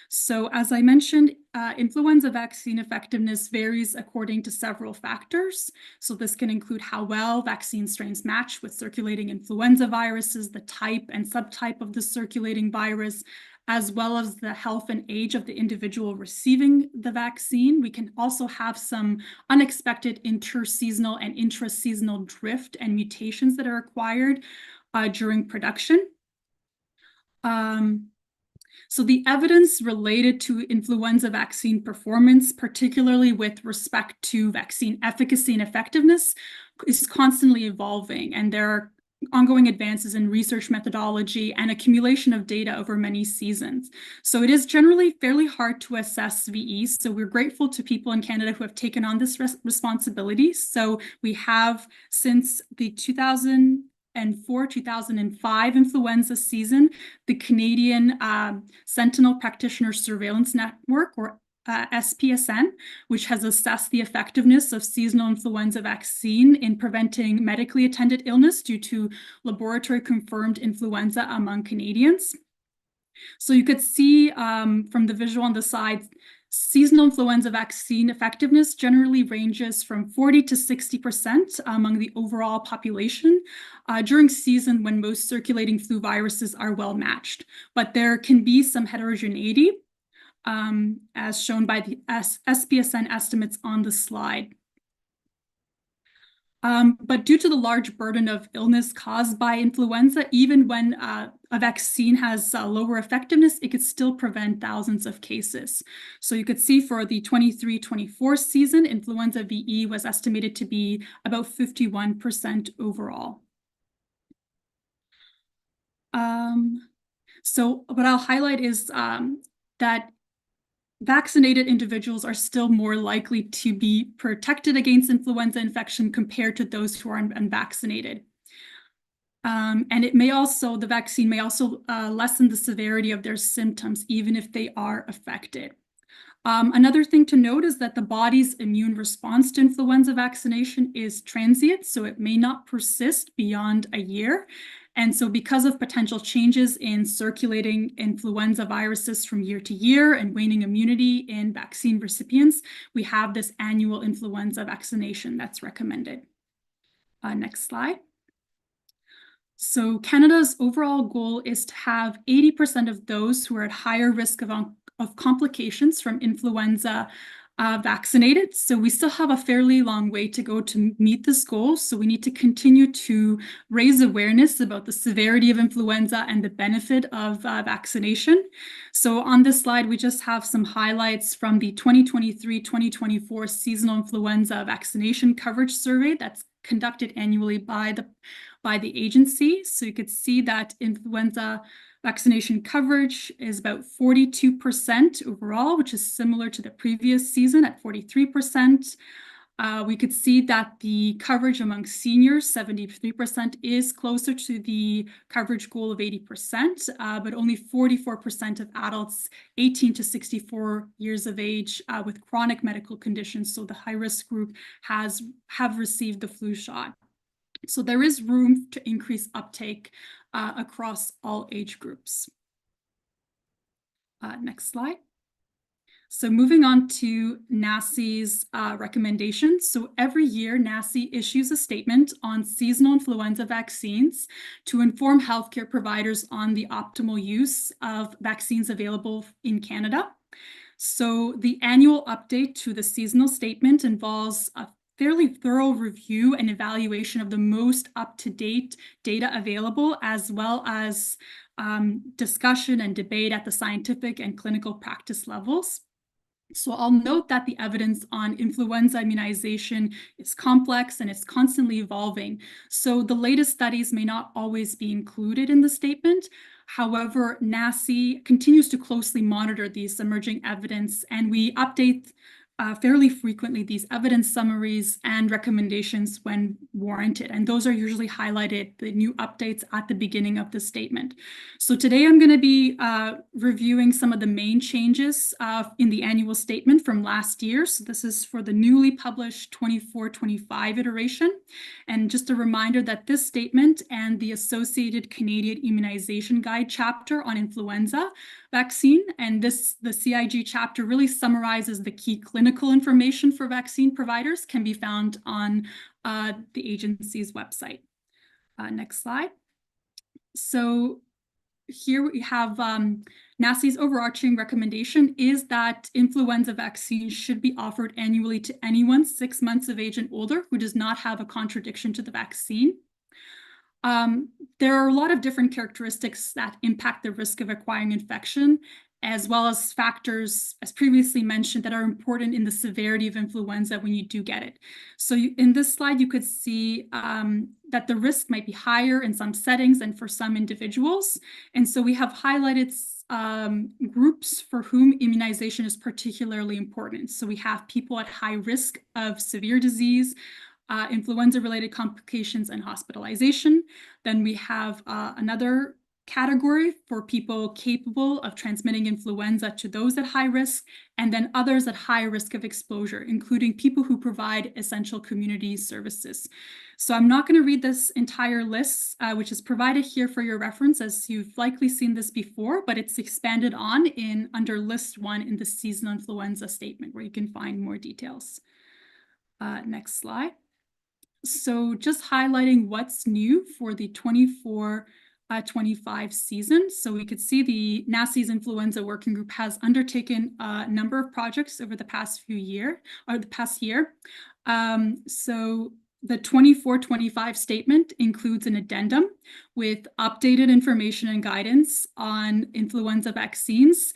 Speaker 4: So as I mentioned, influenza vaccine effectiveness varies according to several factors. So this can include how well vaccine strains match with circulating influenza viruses, the type and subtype of the circulating virus, as well as the health and age of the individual receiving the vaccine. We can also have some unexpected interseasonal and intraseasonal drift and mutations that are acquired during production. So the evidence related to influenza vaccine performance, particularly with respect to vaccine efficacy and effectiveness, is constantly evolving, and there are ongoing advances in research methodology and accumulation of data over many seasons. So it is generally fairly hard to assess VE. So we're grateful to people in Canada who have taken on this responsibility. So we have, since the 2004-2005 influenza season, the Canadian Sentinel Practitioner Surveillance Network, or SPSN, which has assessed the effectiveness of seasonal influenza vaccine in preventing medically attended illness due to laboratory confirmed influenza among Canadians. So you could see from the visual on the side, seasonal influenza vaccine effectiveness generally ranges from 40 to 60% among the overall population during season when most circulating flu viruses are well matched. But there can be some heterogeneity, as shown by the SPSN estimates on the slide. But due to the large burden of illness caused by influenza, even when a vaccine has lower effectiveness, it could still prevent thousands of cases. So you could see for the 23-24 season, influenza VE was estimated to be about 51% overall. So what I'll highlight is that vaccinated individuals are still more likely to be protected against influenza infection compared to those who are unvaccinated. And the vaccine may also lessen the severity of their symptoms, even if they are affected. Another thing to note is that the body's immune response to influenza vaccination is transient, so it may not persist beyond a year. And so because of potential changes in circulating influenza viruses from year to year and waning immunity in vaccine recipients, we have this annual influenza vaccination that's recommended. Next slide. So Canada's overall goal is to have 80% of those who are at higher risk of complications from influenza vaccinated. So we still have a fairly long way to go to meet this goal. So we need to continue to raise awareness about the severity of influenza and the benefit of vaccination. So on this slide, we just have some highlights from the 2023-2024 seasonal influenza vaccination coverage survey that's conducted annually by the agency. So you could see that influenza vaccination coverage is about 42% overall, which is similar to the previous season at 43%. We could see that the coverage among seniors, 73%, is closer to the coverage goal of 80%, but only 44% of adults 18 to 64 years of age with chronic medical conditions, so the high-risk group, have received the flu shot. So there is room to increase uptake across all age groups. Next slide. So moving on to NACI's recommendations. So every year, NACI issues a statement on seasonal influenza vaccines to inform healthcare providers on the optimal use of vaccines available in Canada. So the annual update to the seasonal statement involves a fairly thorough review and evaluation of the most up-to-date data available, as well as discussion and debate at the scientific and clinical practice levels. So I'll note that the evidence on influenza immunization is complex and it's constantly evolving. So the latest studies may not always be included in the statement. However, NACI continues to closely monitor these emerging evidence, and we update fairly frequently these evidence summaries and recommendations when warranted. And those are usually highlighted, the new updates at the beginning of the statement. So today I'm going to be reviewing some of the main changes in the annual statement from last year. So this is for the newly published 24-25 iteration. And just a reminder that this statement and the associated Canadian Immunization Guide chapter on influenza vaccine, and the CIG chapter really summarizes the key clinical information for vaccine providers, can be found on the agency's website. Next slide. So here we have NACI's overarching recommendation is that influenza vaccines should be offered annually to anyone 6 months of age and older who does not have a contradiction to the vaccine. There are a lot of different characteristics that impact the risk of acquiring infection, as well as factors, as previously mentioned, that are important in the severity of influenza when you do get it. So in this slide, you could see that the risk might be higher in some settings and for some individuals. And so we have highlighted groups for whom immunization is particularly important. So we have people at high risk of severe disease, influenza-related complications and hospitalization. Then we have another category for people capable of transmitting influenza to those at high risk, and then others at high risk of exposure, including people who provide essential community services. So I'm not going to read this entire list, which is provided here for your reference, as you've likely seen this before, but it's expanded on under list 1 in the seasonal influenza statement, where you can find more details. Next slide. So just highlighting what's new for the 24-25 season. So we could see the NACI's influenza working group has undertaken a number of projects over the past year. So the 24-25 statement includes an addendum with updated information and guidance on influenza vaccines,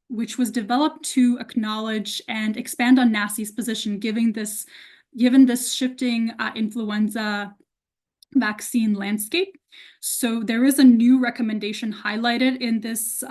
Speaker 4: which was developed to acknowledge and expand on NACI's position, given this shifting influenza vaccine landscape. So there is a new recommendation highlighted in this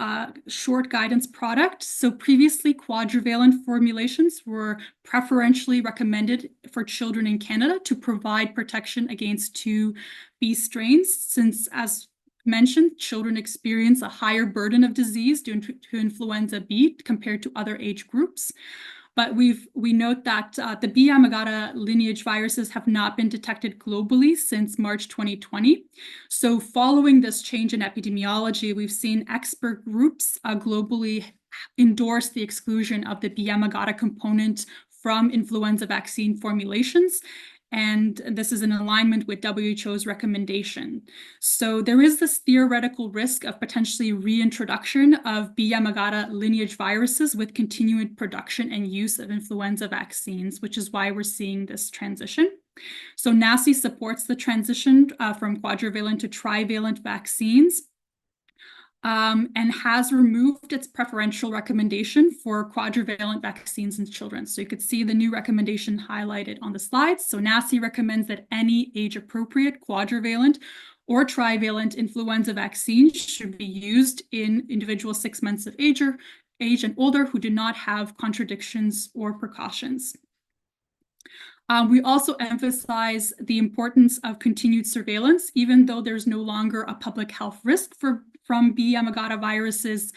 Speaker 4: short guidance product. So previously, quadrivalent formulations were preferentially recommended for children in Canada to provide protection against 2B strains, since, as mentioned, children experience a higher burden of disease due to influenza B compared to other age groups. But we note that the B. Yamagata lineage viruses have not been detected globally since March 2020. So following this change in epidemiology, we've seen expert groups globally endorse the exclusion of the B. Yamagata component from influenza vaccine formulations. And this is in alignment with WHO's recommendation. So there is this theoretical risk of potentially reintroduction of B. Yamagata lineage viruses with continued production and use of influenza vaccines, which is why we're seeing this transition. So NACI supports the transition from quadrivalent to trivalent vaccines, and has removed its preferential recommendation for quadrivalent vaccines in children. So you could see the new recommendation highlighted on the slides. So NACI recommends that any age-appropriate quadrivalent or trivalent influenza vaccine should be used in individuals 6 months of age and older who do not have contradictions or precautions. We also emphasize the importance of continued surveillance, even though there's no longer a public health risk from B. Yamagata viruses.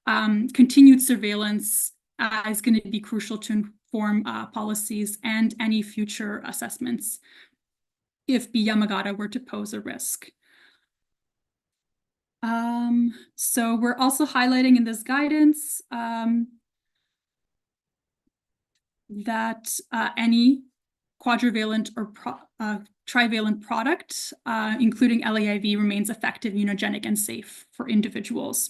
Speaker 4: Continued surveillance is going to be crucial to inform policies and any future assessments if B. Yamagata were to pose a risk. So we're also highlighting in this guidance that any quadrivalent or trivalent product, including LAIV, remains effective, immunogenic, and safe for individuals.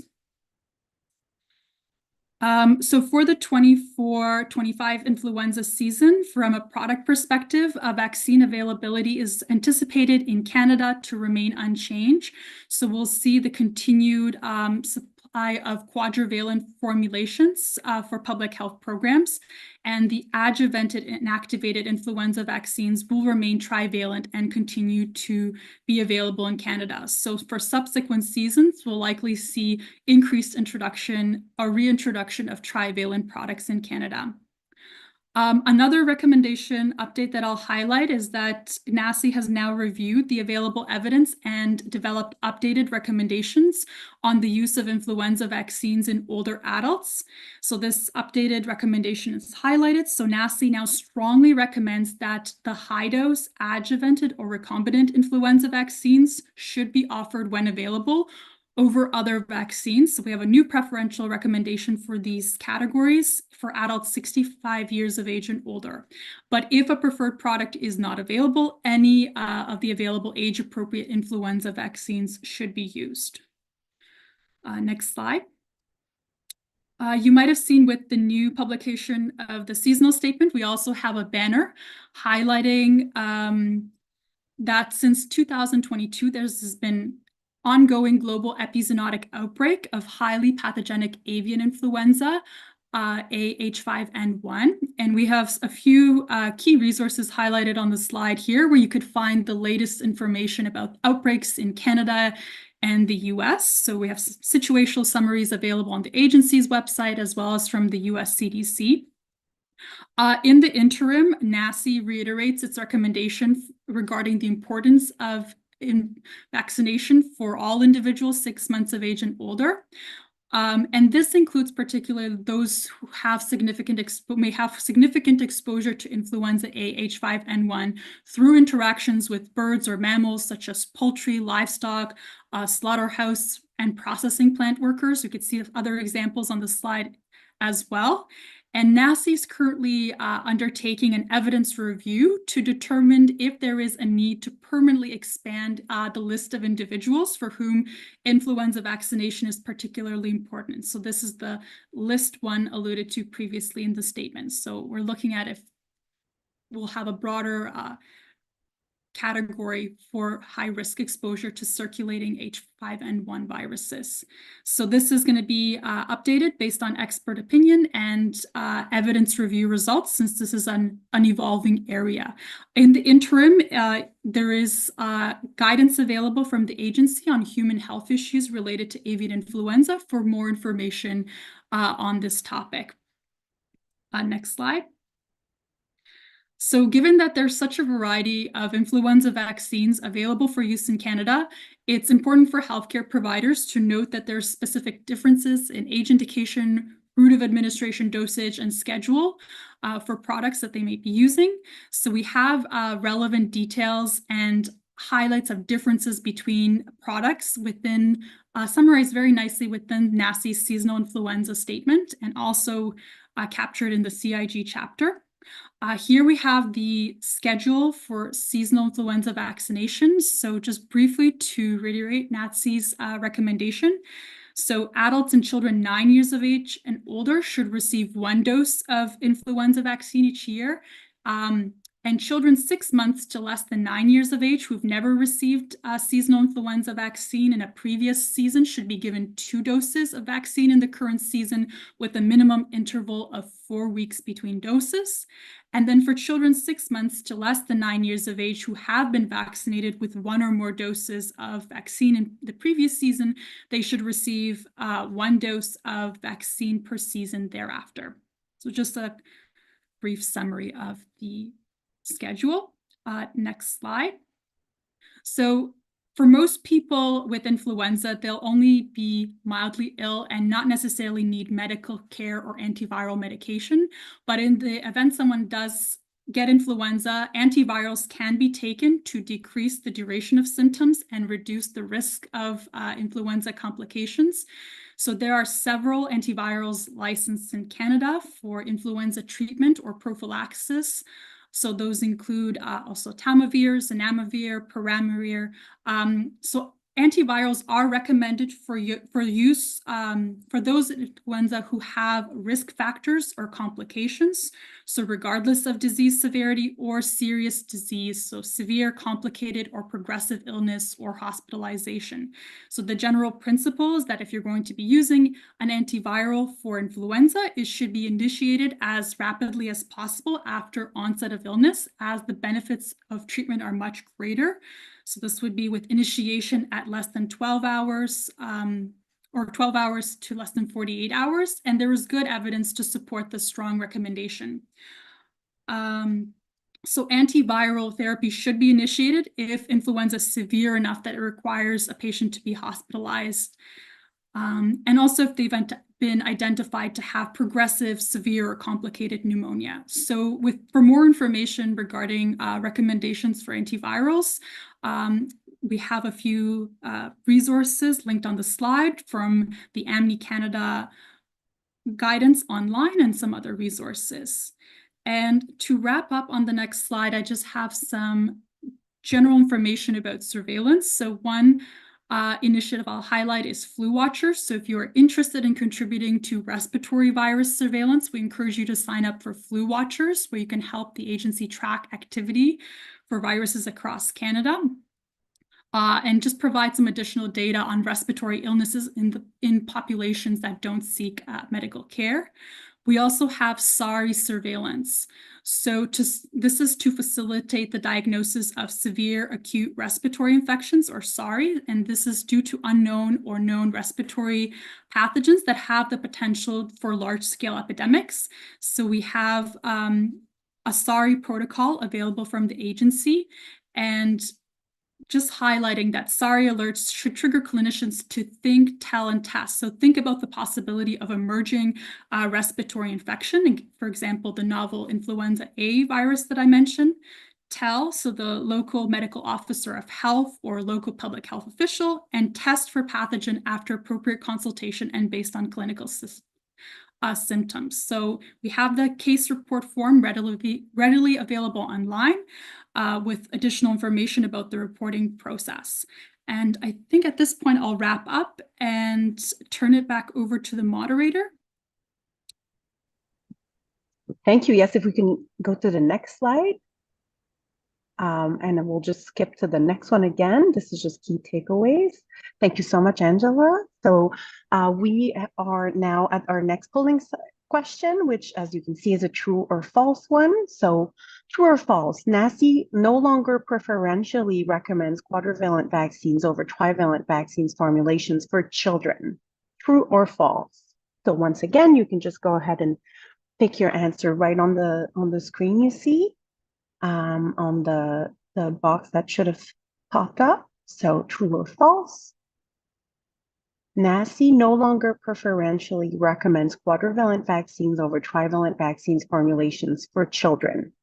Speaker 4: So for the 24-25 influenza season, from a product perspective, vaccine availability is anticipated in Canada to remain unchanged. So we'll see the continued supply of quadrivalent formulations for public health programs, and the adjuvanted and activated influenza vaccines will remain trivalent and continue to be available in Canada. So for subsequent seasons, we'll likely see increased introduction or reintroduction of trivalent products in Canada. Another recommendation update that I'll highlight is that NACI has now reviewed the available evidence and developed updated recommendations on the use of influenza vaccines in older adults. So this updated recommendation is highlighted. So NACI now strongly recommends that the high-dose adjuvanted or recombinant influenza vaccines should be offered when available over other vaccines. So we have a new preferential recommendation for these categories for adults 65 years of age and older. But if a preferred product is not available, any of the available age-appropriate influenza vaccines should be used. Next slide. You might have seen with the new publication of the seasonal statement, we also have a banner highlighting that since 2022, there's been ongoing global epizoonotic outbreak of highly pathogenic avian influenza, H5N1. And we have a few key resources highlighted on the slide here where you could find the latest information about outbreaks in Canada and the US. So we have situational summaries available on the agency's website as well as from the US CDC. In the interim, NACI reiterates its recommendation regarding the importance of vaccination for all individuals 6 months of age and older. And this includes particularly those who have may have significant exposure to influenza A H5N1 through interactions with birds or mammals such as poultry, livestock, slaughterhouse, and processing plant workers. You could see other examples on the slide as well. And NACI is currently undertaking an evidence review to determine if there is a need to permanently expand the list of individuals for whom influenza vaccination is particularly important. So this is the list one alluded to previously in the statement. So we're looking at if we'll have a broader category for high-risk exposure to circulating H5N1 viruses. So this is going to be updated based on expert opinion and evidence review results, since this is an evolving area. In the interim, there is guidance available from the agency on human health issues related to avian influenza for more information on this topic. Next slide. So given that there's such a variety of influenza vaccines available for use in Canada, it's important for healthcare providers to note that there's specific differences in age indication, route of administration, dosage, and schedule for products that they may be using. So we have relevant details and highlights of differences between products within, summarized very nicely within NACI's seasonal influenza statement, and also captured in the CIG chapter. Here we have the schedule for seasonal influenza vaccinations. So just briefly to reiterate NACI's recommendation. So adults and children 9 years of age and older should receive 1 dose of influenza vaccine each year. And children 6 months to less than 9 years of age who've never received a seasonal influenza vaccine in a previous season should be given 2 doses of vaccine in the current season with a minimum interval of 4 weeks between doses. And then for children 6 months to less than 9 years of age who have been vaccinated with 1 or more doses of vaccine in the previous season, they should receive 1 dose of vaccine per season thereafter. So just a brief summary of the schedule. Next slide. So for most people with influenza, they'll only be mildly ill and not necessarily need medical care or antiviral medication. But in the event someone does get influenza, antivirals can be taken to decrease the duration of symptoms and reduce the risk of influenza complications. So there are several antivirals licensed in Canada for influenza treatment or prophylaxis. So those include also tamivir, zanamivir, peramivir. So antivirals are recommended for use for those influenza who have risk factors or complications. So regardless of disease severity or serious disease, so severe, complicated, or progressive illness or hospitalization. So the general principle is that if you're going to be using an antiviral for influenza, it should be initiated as rapidly as possible after onset of illness, as the benefits of treatment are much greater. So this would be with initiation at less than 12 hours or 12 hours to less than 48 hours. And there is good evidence to support the strong recommendation. So antiviral therapy should be initiated if influenza is severe enough that it requires a patient to be hospitalized. And also if they've been identified to have progressive, severe, or complicated pneumonia. So for more information regarding recommendations for antivirals, we have a few resources linked on the slide from the AMNI Canada guidance online and some other resources. And to wrap up on the next slide, I just have some general information about surveillance. So one initiative I'll highlight is Flu Watchers. So if you are interested in contributing to respiratory virus surveillance, we encourage you to sign up for Flu Watchers, where you can help the agency track activity for viruses across Canada. And just provide some additional data on respiratory illnesses in populations that don't seek medical care. We also have SARI surveillance. So this is to facilitate the diagnosis of severe acute respiratory infections, or SARI, and this is due to unknown or known respiratory pathogens that have the potential for large-scale epidemics. So we have a SARI protocol available from the agency, and just highlighting that SARI alerts should trigger clinicians to think, tell, and test. So think about the possibility of emerging respiratory infection. For example, the novel influenza A virus that I mentioned. Tell, so the local medical officer of health or local public health official, and test for pathogen after appropriate consultation and based on clinical symptoms. So we have the case report form readily available online with additional information about the reporting process. And I think at this point, I'll wrap up and turn it back over to the moderator.
Speaker 1: Thank you. Yes, if we can go to the next slide. And then we'll just skip to the next one again. This is just key takeaways. Thank you so much, Angela. So we are now at our next polling question, which, as you can see, is a true or false one. So true or false, NACI no longer preferentially recommends quadrivalent vaccines over trivalent vaccines formulations for children. True or false? So once again, you can just go ahead and pick your answer right on the screen you see. On the box that should have popped up. So true or false? NACI no longer preferentially recommends quadrivalent vaccines over trivalent vaccines formulations for children.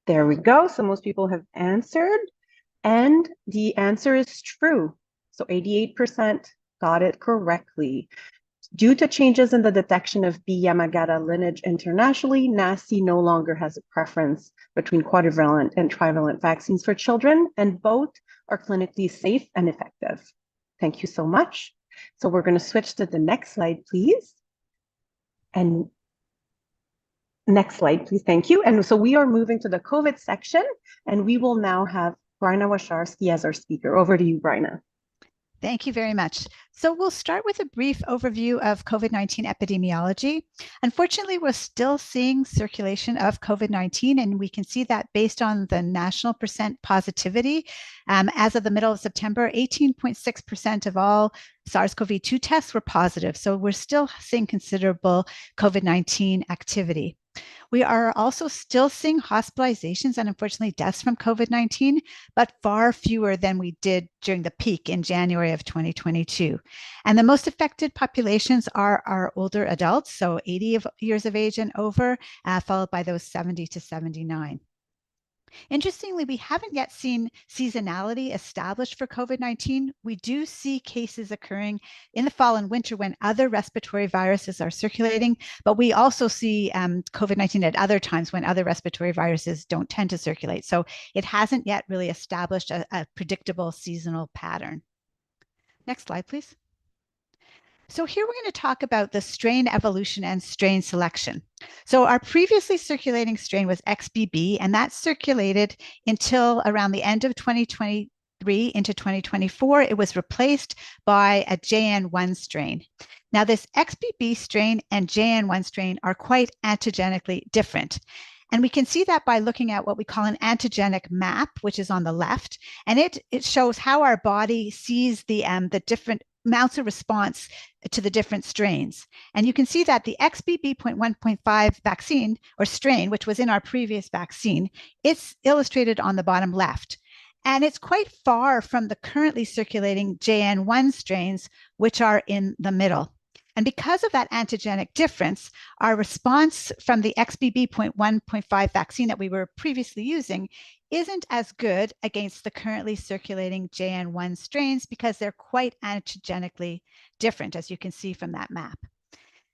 Speaker 1: There we go. So most people have answered, and the answer is true. So 88% got it correctly. Due to changes in the detection of B. Yamagata lineage internationally, NACI no longer has a preference between quadrivalent and trivalent vaccines for children, and both are clinically safe and effective. Thank you so much. So we're going to switch to the next slide, please. And next slide, please. Thank you. And so we are moving to the COVID section, and we will now have Bryna Washarsky as our speaker. Over to you, Bryna.
Speaker 5: Thank you very much. So we'll start with a brief overview of COVID-19 epidemiology. Unfortunately, we're still seeing circulation of COVID-19, and we can see that based on the national percent positivity. As of the middle of September, 18.6% of all SARS-CoV-2 tests were positive. So we're still seeing considerable COVID-19 activity. We are also still seeing hospitalizations and unfortunately deaths from COVID-19, but far fewer than we did during the peak in January of 2022. And the most affected populations are our older adults, so 80 years of age and over, followed by those 70 to 79. Interestingly, we haven't yet seen seasonality established for COVID-19. We do see cases occurring in the fall and winter when other respiratory viruses are circulating, but we also see COVID-19 at other times when other respiratory viruses don't tend to circulate. So it hasn't yet really established a predictable seasonal pattern. Next slide, please. So here we're going to talk about the strain evolution and strain selection. So our previously circulating strain was XBB, and that circulated until around the end of 2023 into 2024. It was replaced by a JN1 strain. Now this XBB strain and JN1 strain are quite antigenically different. And we can see that by looking at what we call an antigenic map, which is on the left. And it shows how our body sees the different mounts of response to the different strains. And you can see that the XBB.1.5 vaccine or strain, which was in our previous vaccine, it's illustrated on the bottom left. And it's quite far from the currently circulating JN1 strains, which are in the middle. And because of that antigenic difference, our response from the XBB.1.5 vaccine that we were previously using isn't as good against the currently circulating JN1 strains because they're quite antigenically different, as you can see from that map.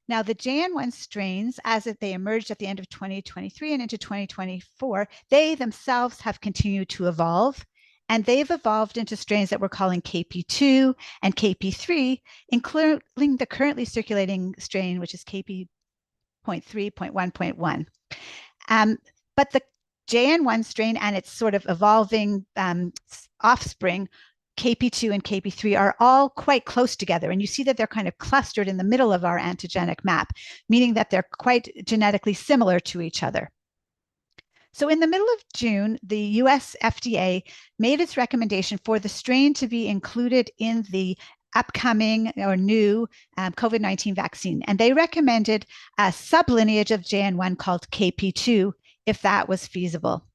Speaker 5: Now, the JN1 strains, as they emerged at the end of 2023 and into 2024, they themselves have continued to evolve. And they've evolved into strains that we're calling KP2 and KP3, including the currently circulating strain, which is KP.3.1.1. But the JN1 strain and its sort of evolving offspring, KP2 and KP3, are all quite close together. And you see that they're kind of clustered in the middle of our antigenic map, meaning that they're quite genetically similar to each other. So in the middle of June, the US FDA made its recommendation for the strain to be included in the upcoming or new COVID-19 vaccine. And they recommended a sublineage of JN1 called KP2, if that was feasible.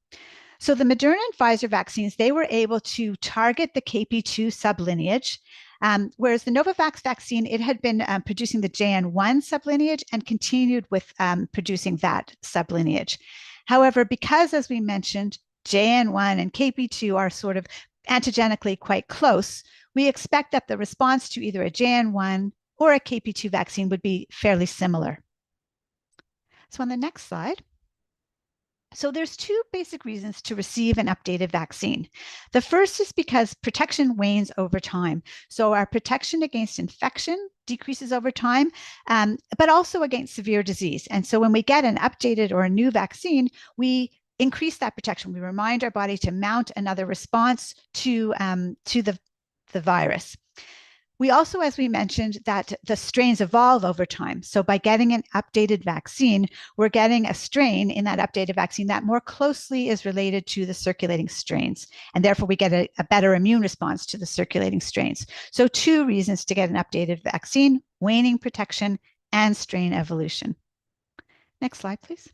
Speaker 5: So the Moderna and Pfizer vaccines, they were able to target the KP2 sublineage, whereas the Novavax vaccine, it had been producing the JN1 sublineage and continued with producing that sublineage. However, because, as we mentioned, JN1 and KP2 are sort of antigenically quite close, we expect that the response to either a JN1 or a KP2 vaccine would be fairly similar. So on the next slide. So there's two basic reasons to receive an updated vaccine. The first is because protection wanes over time. So our protection against infection decreases over time, but also against severe disease. And so when we get an updated or a new vaccine, we increase that protection. We remind our body to mount another response to the virus. We also, as we mentioned, that the strains evolve over time. So by getting an updated vaccine, we're getting a strain in that updated vaccine that more closely is related to the circulating strains. And therefore, we get a better immune response to the circulating strains. So two reasons to get an updated vaccine: waning protection and strain evolution. Next slide, please.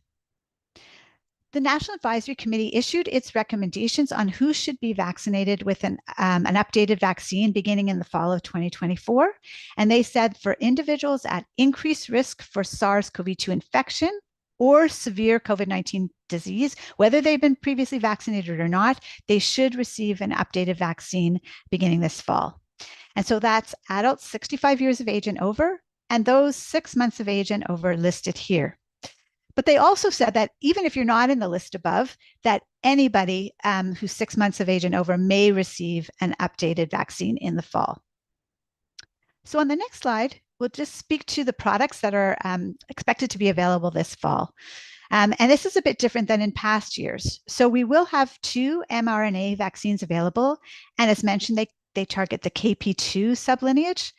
Speaker 5: The National Advisory Committee issued its recommendations on who should be vaccinated with an updated vaccine beginning in the fall of 2024. And they said for individuals at increased risk for SARS-CoV-2 infection or severe COVID-19 disease, whether they've been previously vaccinated or not, they should receive an updated vaccine beginning this fall. And so that's adults 65 years of age and over, and those 6 months of age and over listed here. But they also said that even if you're not in the list above, that anybody who's 6 months of age and over may receive an updated vaccine in the fall. So on the next slide, we'll just speak to the products that are expected to be available this fall. And this is a bit different than in past years. So we will have 2 mRNA vaccines available. And as mentioned, they target the KP2 sublineage.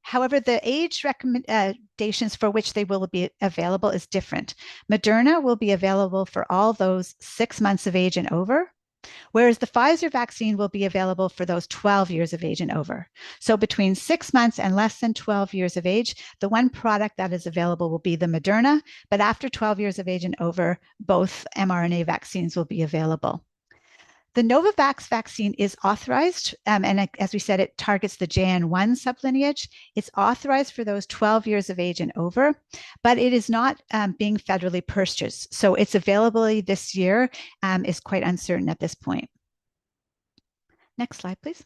Speaker 5: However, the age recommendations for which they will be available is different. Moderna will be available for all those 6 months of age and over, whereas the Pfizer vaccine will be available for those 12 years of age and over. So between 6 months and less than 12 years of age, the one product that is available will be the Moderna, but after 12 years of age and over, both mRNA vaccines will be available. The Novavax vaccine is authorized, and as we said, it targets the JN1 sublineage. It's authorized for those 12 years of age and over, but it is not being federally purchased. So its availability this year is quite uncertain at this point. Next slide, please.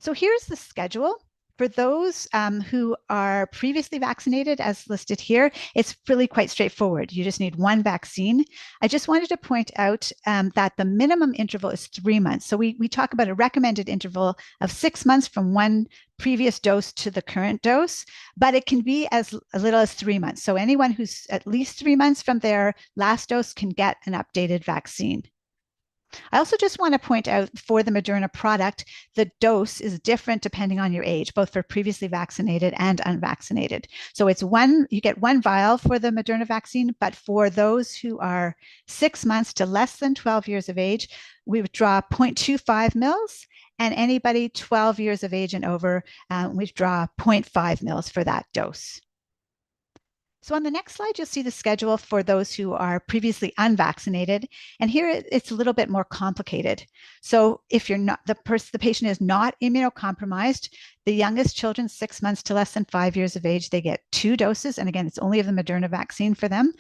Speaker 5: So here's the schedule. For those who are previously vaccinated, as listed here, it's really quite straightforward. You just need one vaccine. I just wanted to point out that the minimum interval is 3 months. So we talk about a recommended interval of 6 months from one previous dose to the current dose, but it can be as little as 3 months. So anyone who's at least 3 months from their last dose can get an updated vaccine. I also just want to point out for the Moderna product, the dose is different depending on your age, both for previously vaccinated and unvaccinated. So it's you get one vial for the Moderna vaccine, but for those who are 6 months to less than 12 years of age, we would draw 0.25 mils, and anybody 12 years of age and over, we draw 0.5 mils for that dose. So on the next slide, you'll see the schedule for those who are previously unvaccinated. And here it's a little bit more complicated. So if you're not, the patient is not immunocompromised, the youngest children, 6 months to less than 5 years of age, they get 2 doses. And again, it's only of the Moderna vaccine for them.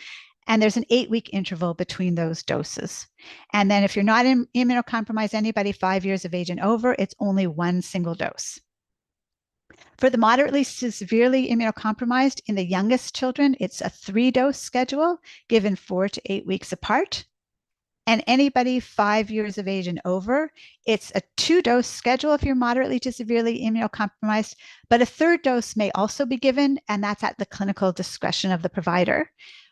Speaker 5: And there's an 8-week interval between those doses. And then if you're not immunocompromised, anybody 5 years of age and over, it's only 1 single dose. For the moderately to severely immunocompromised in the youngest children, it's a 3-dose schedule given 4 to 8 weeks apart. And anybody 5 years of age and over, it's a 2-dose schedule if you're moderately to severely immunocompromised, but a 3rd dose may also be given, and that's at the clinical discretion of the provider.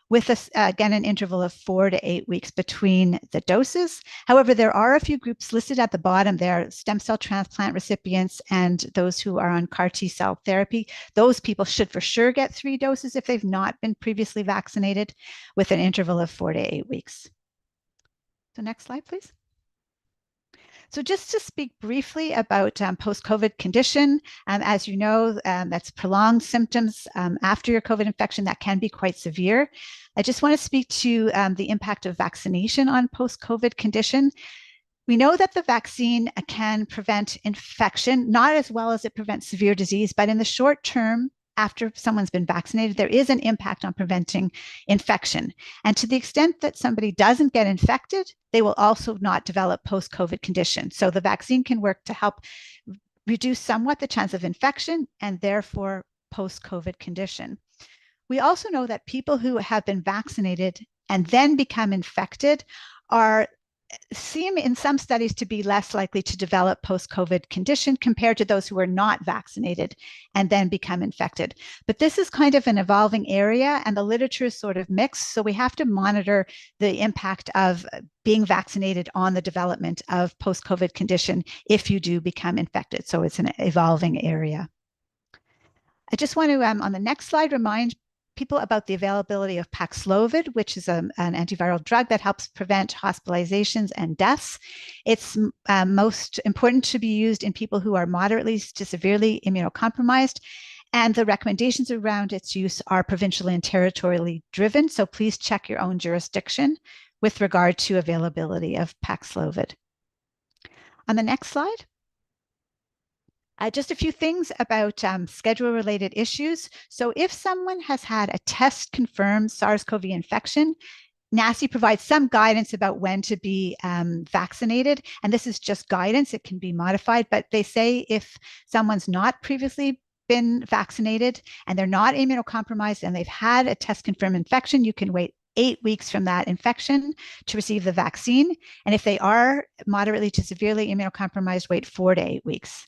Speaker 5: with again an interval of 4 to 8 weeks between the doses. However, there are a few groups listed at the bottom there: stem cell transplant recipients and those who are on CAR T cell therapy. Those people should for sure get 3 doses if they've not been previously vaccinated, with an interval of 4 to 8 weeks. So next slide, please. So just to speak briefly about post-COVID condition, as you know, that's prolonged symptoms after your COVID infection that can be quite severe. I just want to speak to the impact of vaccination on post-COVID condition. We know that the vaccine can prevent infection, not as well as it prevents severe disease, but in the short term, after someone's been vaccinated, there is an impact on preventing infection. And to the extent that somebody doesn't get infected, they will also not develop post-COVID condition. So the vaccine can work to help reduce somewhat the chance of infection and therefore post-COVID condition. We also know that people who have been vaccinated and then become infected seem in some studies to be less likely to develop post-COVID condition compared to those who are not vaccinated and then become infected. But this is kind of an evolving area and the literature is sort of mixed. So we have to monitor the impact of being vaccinated on the development of post-COVID condition if you do become infected. So it's an evolving area. I just want to, on the next slide, remind people about the availability of Paxlovid, which is an antiviral drug that helps prevent hospitalizations and deaths. It's most important to be used in people who are moderately to severely immunocompromised, and the recommendations around its use are provincially and territorially driven, so please check your own jurisdiction with regard to availability of Paxlovid. On the next slide. Just a few things about schedule-related issues. So if someone has had a test-confirmed SARS-CoV infection, NACI provides some guidance about when to be vaccinated. And this is just guidance. It can be modified. But they say if someone's not previously been vaccinated and they're not immunocompromised and they've had a test-confirmed infection, you can wait 8 weeks from that infection to receive the vaccine. And if they are moderately to severely immunocompromised, wait 4 to 8 weeks.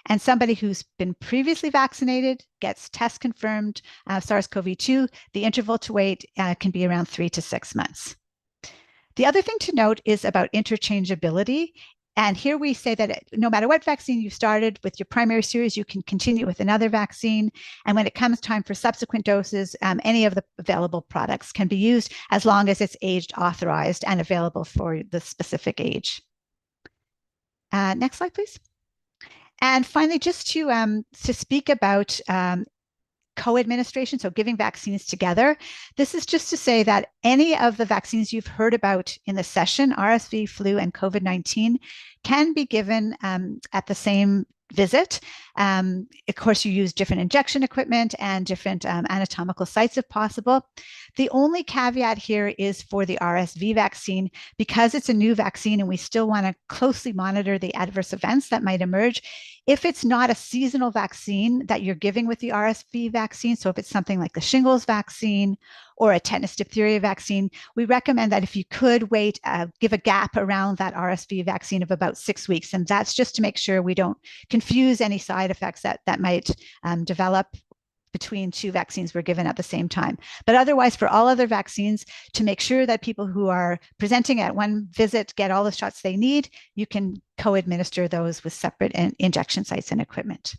Speaker 5: And somebody who's been previously vaccinated gets test confirmed SARS-CoV-2, the interval to wait can be around 3 to 6 months. The other thing to note is about interchangeability. And here we say that no matter what vaccine you started with your primary series, you can continue with another vaccine. And when it comes time for subsequent doses, any of the available products can be used as long as it's age authorized and available for the specific age. Next slide, please. And finally, just to speak about co-administration, so giving vaccines together, this is just to say that any of the vaccines you've heard about in the session, RSV, flu, and COVID-19, can be given at the same visit. Of course, you use different injection equipment and different anatomical sites if possible. The only caveat here is for the RSV vaccine, because it's a new vaccine and we still want to closely monitor the adverse events that might emerge. If it's not a seasonal vaccine that you're giving with the RSV vaccine, so if it's something like the shingles vaccine or a tetanus diphtheria vaccine, we recommend that if you could wait, give a gap around that RSV vaccine of about 6 weeks. And that's just to make sure we don't confuse any side effects that might develop between 2 vaccines were given at the same time. But otherwise, for all other vaccines, to make sure that people who are presenting at one visit get all the shots they need, you can co-administer those with separate injection sites and equipment.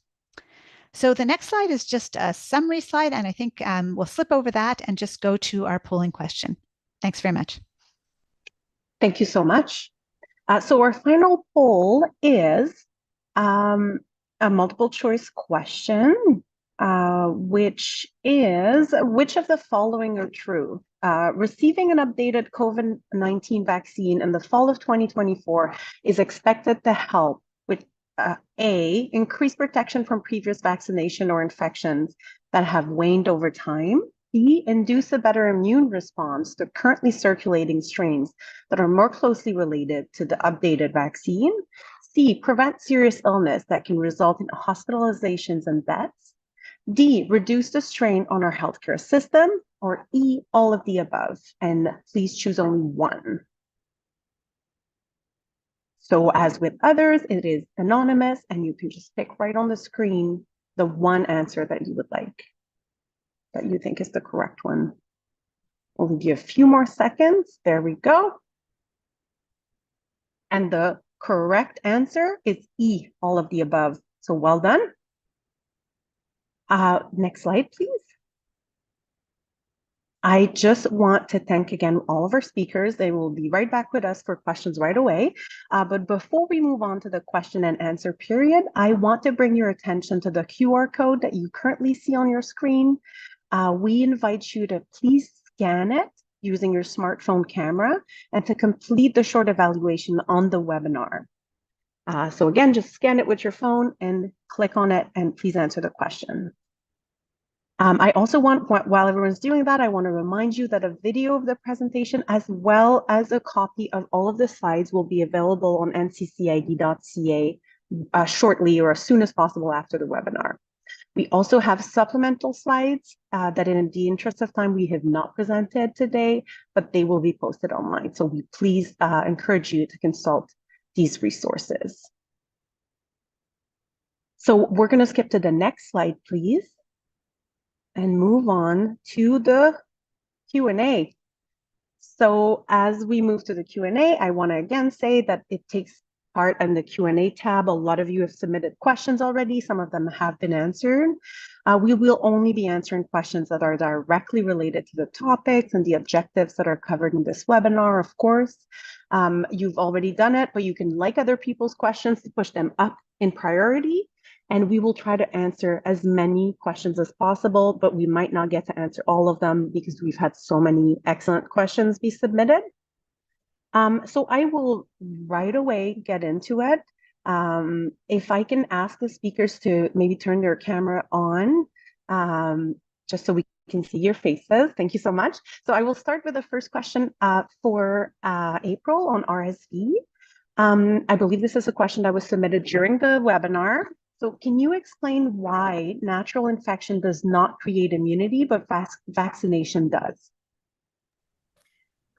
Speaker 5: So the next slide is just a summary slide, and I think we'll slip over that and just go to our polling question. Thanks very much.
Speaker 1: Thank you so much. So our final poll is a multiple choice question, which is, which of the following are true? Receiving an updated COVID-19 vaccine in the fall of 2024 is expected to help with A, increase protection from previous vaccination or infections that have waned over time. B, induce a better immune response to currently circulating strains that are more closely related to the updated vaccine. C, prevent serious illness that can result in hospitalizations and deaths. D, reduce the strain on our healthcare system. Or E, all of the above. And please choose only one. So as with others, it is anonymous, and you can just pick right on the screen the one answer that you would like, that you think is the correct one. We'll give you a few more seconds. There we go. And the correct answer is E, all of the above. So well done. Next slide, please. I just want to thank again all of our speakers. They will be right back with us for questions right away. But before we move on to the question and answer period, I want to bring your attention to the QR code that you currently see on your screen. We invite you to please scan it using your smartphone camera and to complete the short evaluation on the webinar. So again, just scan it with your phone and click on it and please answer the question. I also want, while everyone's doing that, I want to remind you that a video of the presentation as well as a copy of all of the slides will be available on nccid.ca shortly or as soon as possible after the webinar. We also have supplemental slides that in the interest of time we have not presented today, but they will be posted online. So we please encourage you to consult these resources. So we're going to skip to the next slide, please, and move on to the Q&A. So as we move to the Q&A, I want to again say that it takes part in the Q&A tab. A lot of you have submitted questions already. Some of them have been answered. We will only be answering questions that are directly related to the topics and the objectives that are covered in this webinar, of course. You've already done it, but you can like other people's questions to push them up in priority. And we will try to answer as many questions as possible, but we might not get to answer all of them because we've had so many excellent questions be submitted. So I will right away get into it. If I can ask the speakers to maybe turn their camera on, just so we can see your faces. Thank you so much. So I will start with the first question for April on RSV. I believe this is a question that was submitted during the webinar. So can you explain why natural infection does not create immunity, but vaccination does?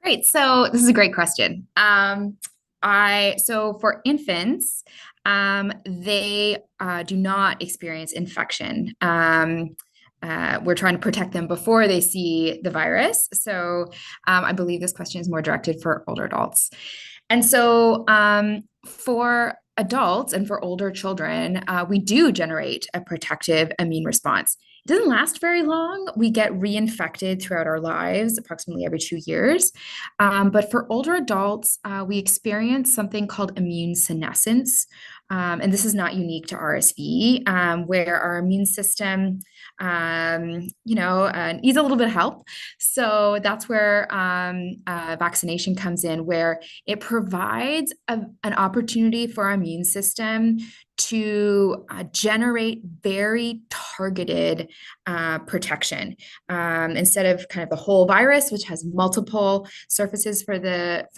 Speaker 2: Great. So this is a great question. So for infants, they do not experience infection. We're trying to protect them before they see the virus. So I believe this question is more directed for older adults. And so for adults and for older children, we do generate a protective immune response. It doesn't last very long. We get reinfected throughout our lives, approximately every 2 years. But for older adults, we experience something called immune senescence. And this is not unique to RSV, where our immune system, needs a little bit of help. So that's where vaccination comes in, where it provides an opportunity for our immune system to generate very targeted protection instead of kind of the whole virus, which has multiple surfaces for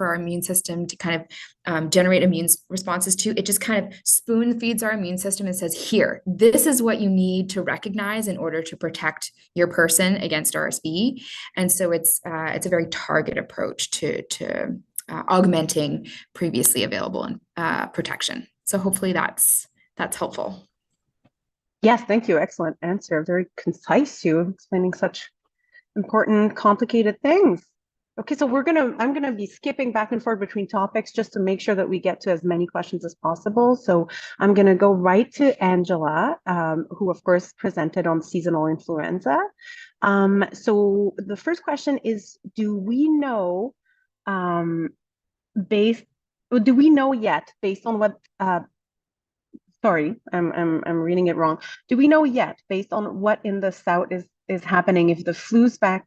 Speaker 2: our immune system to kind of generate immune responses to. It just kind of spoon feeds our immune system and says, here, this is what you need to recognize in order to protect your person against RSV. And so it's a very targeted approach to augmenting previously available protection. So hopefully that's helpful.
Speaker 1: Yes, thank you. Excellent answer. Very concise too, explaining such important, complicated things. Okay, so I'm gonna be skipping back and forth between topics just to make sure that we get to as many questions as possible. So I'm gonna go right to Angela, who of course presented on seasonal influenza. So the first question is, do we know yet based on what sorry, I'm reading it wrong. Do we know yet, based on what in the South is happening, if the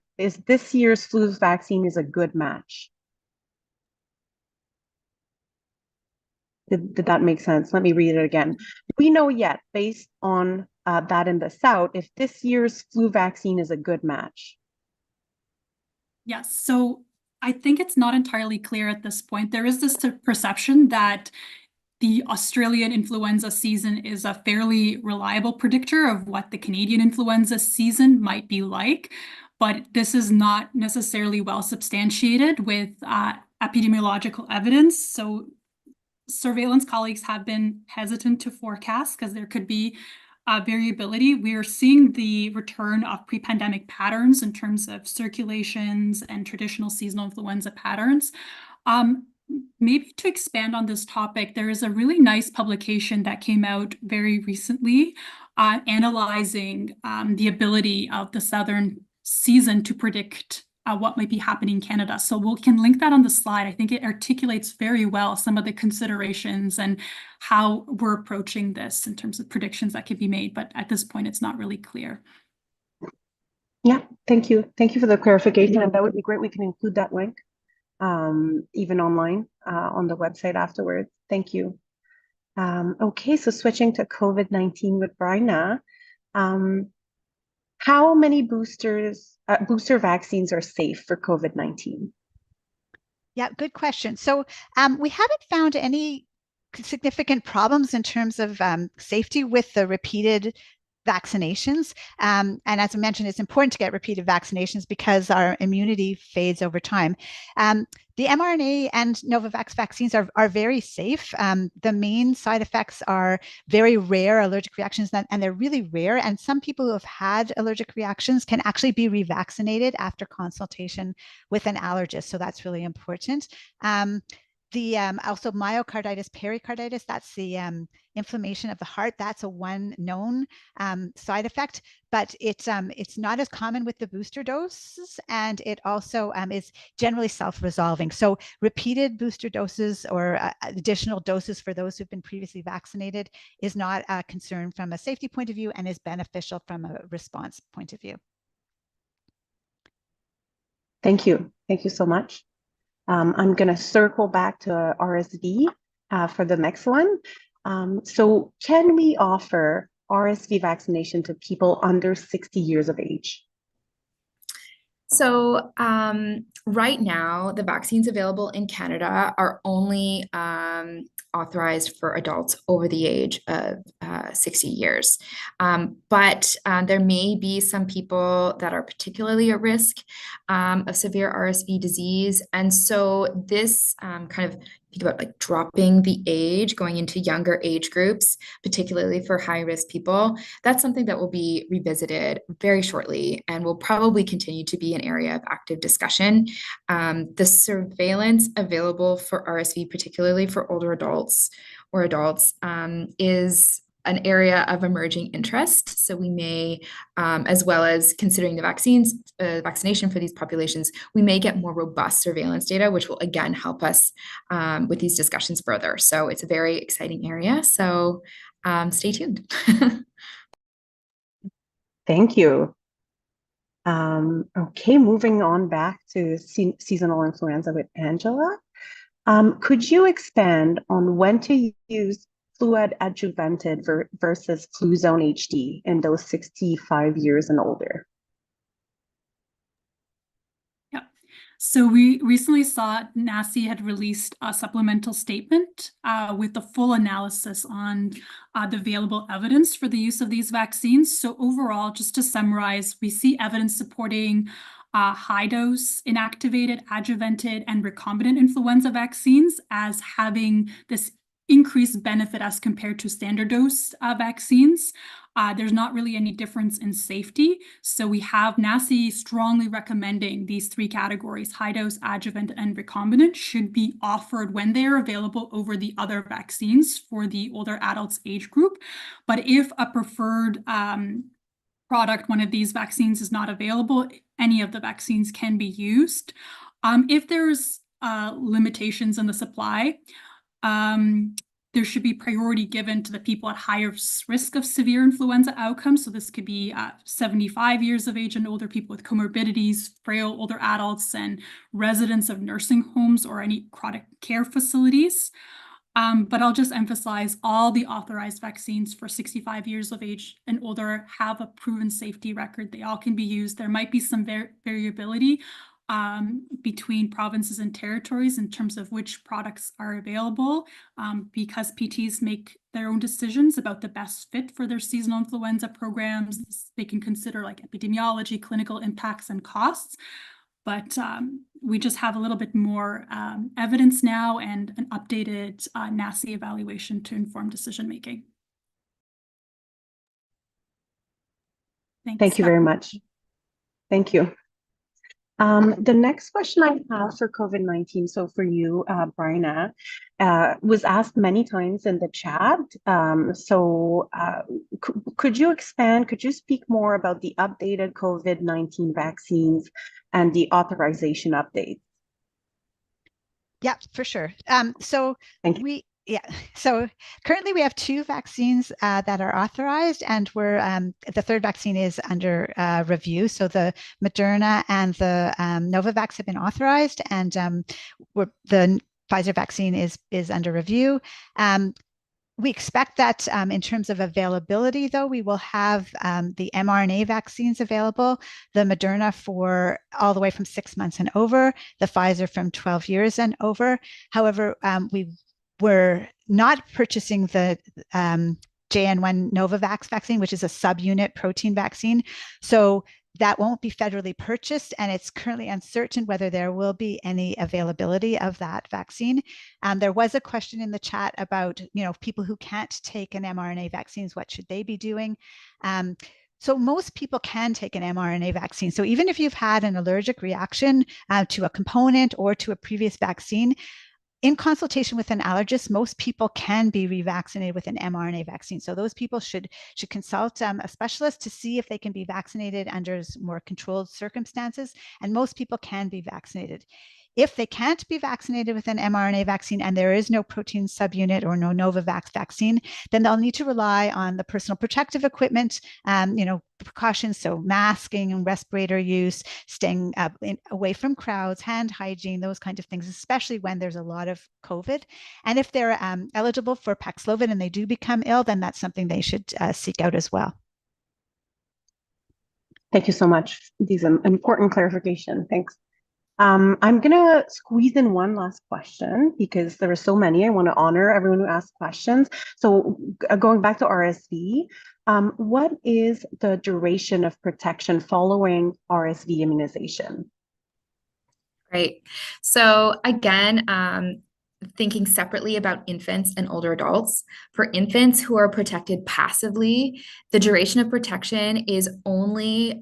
Speaker 1: this year's flu vaccine is a good match? Did that make sense? Let me read it again. Do we know yet, based on that in the South, if this year's flu vaccine is a good match?
Speaker 4: Yes. So I think it's not entirely clear at this point. There is this perception that the Australian influenza season is a fairly reliable predictor of what the Canadian influenza season might be like, but this is not necessarily well substantiated with epidemiological evidence. So surveillance colleagues have been hesitant to forecast because there could be variability. We are seeing the return of pre-pandemic patterns in terms of circulations and traditional seasonal influenza patterns. Maybe to expand on this topic, there is a really nice publication that came out very recently analyzing the ability of the southern season to predict what might be happening in Canada. So we can link that on the slide. I think it articulates very well some of the considerations and how we're approaching this in terms of predictions that could be made. But at this point, it's not really clear.
Speaker 1: Yeah, thank you. Thank you for the clarification. And that would be great. We can include that link even online on the website afterwards. Thank you. Okay, so switching to COVID-19 with Bryna. How many booster vaccines are safe for COVID-19?
Speaker 5: Yeah, good question. So we haven't found any significant problems in terms of safety with the repeated vaccinations. And as I mentioned, it's important to get repeated vaccinations because our immunity fades over time. The mRNA and Novavax vaccines are very safe. The main side effects are very rare allergic reactions, and they're really rare. And some people who have had allergic reactions can actually be revaccinated after consultation with an allergist. So that's really important. Also myocarditis, pericarditis, that's the inflammation of the heart. That's a one known side effect, but it's not as common with the booster doses, and it also is generally self-resolving. So repeated booster doses or additional doses for those who've been previously vaccinated is not a concern from a safety point of view and is beneficial from a response point of view.
Speaker 1: Thank you. Thank you so much. I'm going to circle back to RSV for the next one. So can we offer RSV vaccination to people under 60 years of age?
Speaker 2: So right now, the vaccines available in Canada are only authorized for adults over the age of 60 years. But there may be some people that are particularly at risk of severe RSV disease. And so this kind of think about like dropping the age, going into younger age groups, particularly for high-risk people. That's something that will be revisited very shortly and will probably continue to be an area of active discussion. The surveillance available for RSV, particularly for older adults or adults, is an area of emerging interest. So we may, as well as considering the vaccination for these populations, we may get more robust surveillance data, which will again help us with these discussions further. So it's a very exciting area. So stay tuned.
Speaker 1: Thank you. Okay, moving on back to seasonal influenza with Angela. Could you expand on when to use fluid adjuvanted versus Fluzone HD in those 65 years and older?
Speaker 4: Yeah. So we recently saw NACI had released a supplemental statement with the full analysis on the available evidence for the use of these vaccines. So overall, just to summarize, we see evidence supporting high-dose, inactivated, adjuvanted, and recombinant influenza vaccines as having this increased benefit as compared to standard dose vaccines. There's not really any difference in safety. So we have NACI strongly recommending these three categories, high dose, adjuvant, and recombinant, should be offered when they are available over the other vaccines for the older adults age group. But if a preferred product, one of these vaccines, is not available, any of the vaccines can be used. If there's limitations in the supply, there should be priority given to the people at highest risk of severe influenza outcomes. So this could be 75 years of age and older, people with comorbidities, frail older adults, and residents of nursing homes or any chronic care facilities. But I'll just emphasize all the authorized vaccines for 65 years of age and older have a proven safety record. They all can be used. There might be some variability between provinces and territories in terms of which products are available, because PTs make their own decisions about the best fit for their seasonal influenza programs. They can consider like epidemiology, clinical impacts, and costs. But we just have a little bit more evidence now and an updated NACI evaluation to inform decision making. Thanks,
Speaker 1: Thank you very much. Thank you. The next question I have for COVID-19, so for you, Bryna, was asked many times in the chat. Could you expand, could you speak more about the updated COVID-19 vaccines and the authorization updates?
Speaker 5: Yeah, for sure.
Speaker 1: Thank you.
Speaker 5: So currently we have 2 vaccines that are authorized, and the third vaccine is under review. So the Moderna and the Novavax have been authorized, and the Pfizer vaccine is under review. We expect that in terms of availability, though, we will have the mRNA vaccines available, the Moderna for all the way from 6 months and over, the Pfizer from 12 years and over. However, we're not purchasing the JN1 Novavax vaccine, which is a subunit protein vaccine. So that won't be federally purchased, and it's currently uncertain whether there will be any availability of that vaccine. There was a question in the chat about, people who can't take an mRNA vaccines, what should they be doing? So most people can take an mRNA vaccine. So even if you've had an allergic reaction to a component or to a previous vaccine, in consultation with an allergist, most people can be revaccinated with an mRNA vaccine. So those people should consult a specialist to see if they can be vaccinated under more controlled circumstances. And most people can be vaccinated. If they can't be vaccinated with an mRNA vaccine and there is no protein subunit or no Novavax vaccine, then they'll need to rely on the personal protective equipment, precautions, so masking and respirator use, staying away from crowds, hand hygiene, those kinds of things, especially when there's a lot of COVID. And if they're eligible for Paxlovid and they do become ill, then that's something they should seek out as well.
Speaker 1: Thank you so much. These are important clarification. Thanks. I'm going to squeeze in one last question because there are so many. I want to honor everyone who asked questions. So going back to RSV, what is the duration of protection following RSV immunization?
Speaker 2: Great. So again, thinking separately about infants and older adults. For infants who are protected passively, the duration of protection is only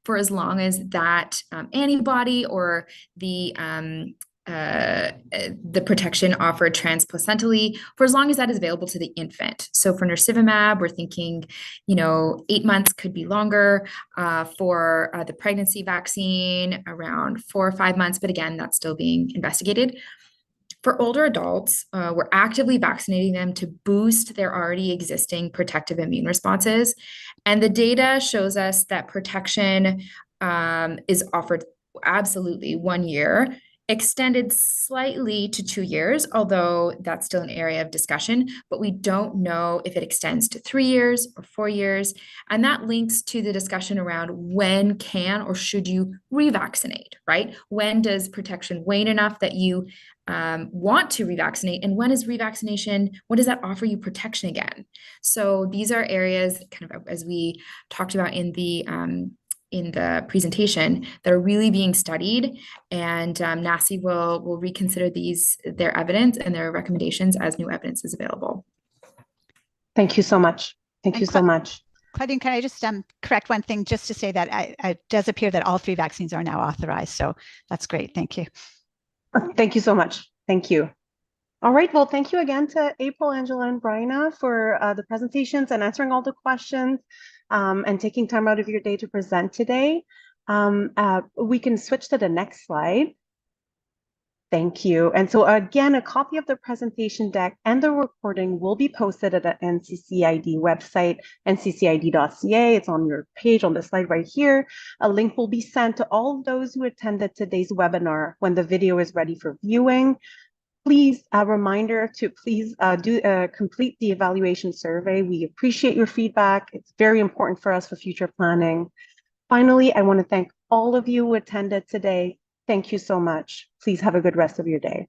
Speaker 2: for as long as that antibody or the protection offered transplacentally, for as long as that is available to the infant. So for nirsevimab, we're thinking, 8 months, could be longer. For the pregnancy vaccine, around 4 or 5 months, but again, that's still being investigated. For older adults, we're actively vaccinating them to boost their already existing protective immune responses. And the data shows us that protection is offered absolutely 1 year, extended slightly to 2 years, although that's still an area of discussion, but we don't know if it extends to 3 years or 4 years. And that links to the discussion around when can or should you revaccinate, right? When does protection wane enough that you want to revaccinate, and when is revaccination, when does that offer you protection again? So these are areas, kind of as we talked about in the presentation, that are really being studied, and NACI will reconsider their evidence and their recommendations as new evidence is available.
Speaker 1: Thank you so much. Thank you so much.
Speaker 5: Claudine, can I just correct one thing, just to say that it does appear that all 3 vaccines are now authorized. So that's great. Thank you.
Speaker 1: Thank you so much. Thank you. All right. Well, thank you again to April, Angela, and Bryna for the presentations and answering all the questions and taking time out of your day to present today. We can switch to the next slide. Thank you. And so again, a copy of the presentation deck and the recording will be posted at the NCCID website, nccid.ca. It's on your page on the slide right here. A link will be sent to all of those who attended today's webinar when the video is ready for viewing. Please, a reminder to please complete the evaluation survey. We appreciate your feedback. It's very important for us for future planning. Finally, I want to thank all of you who attended today. Thank you so much. Please have a good rest of your day.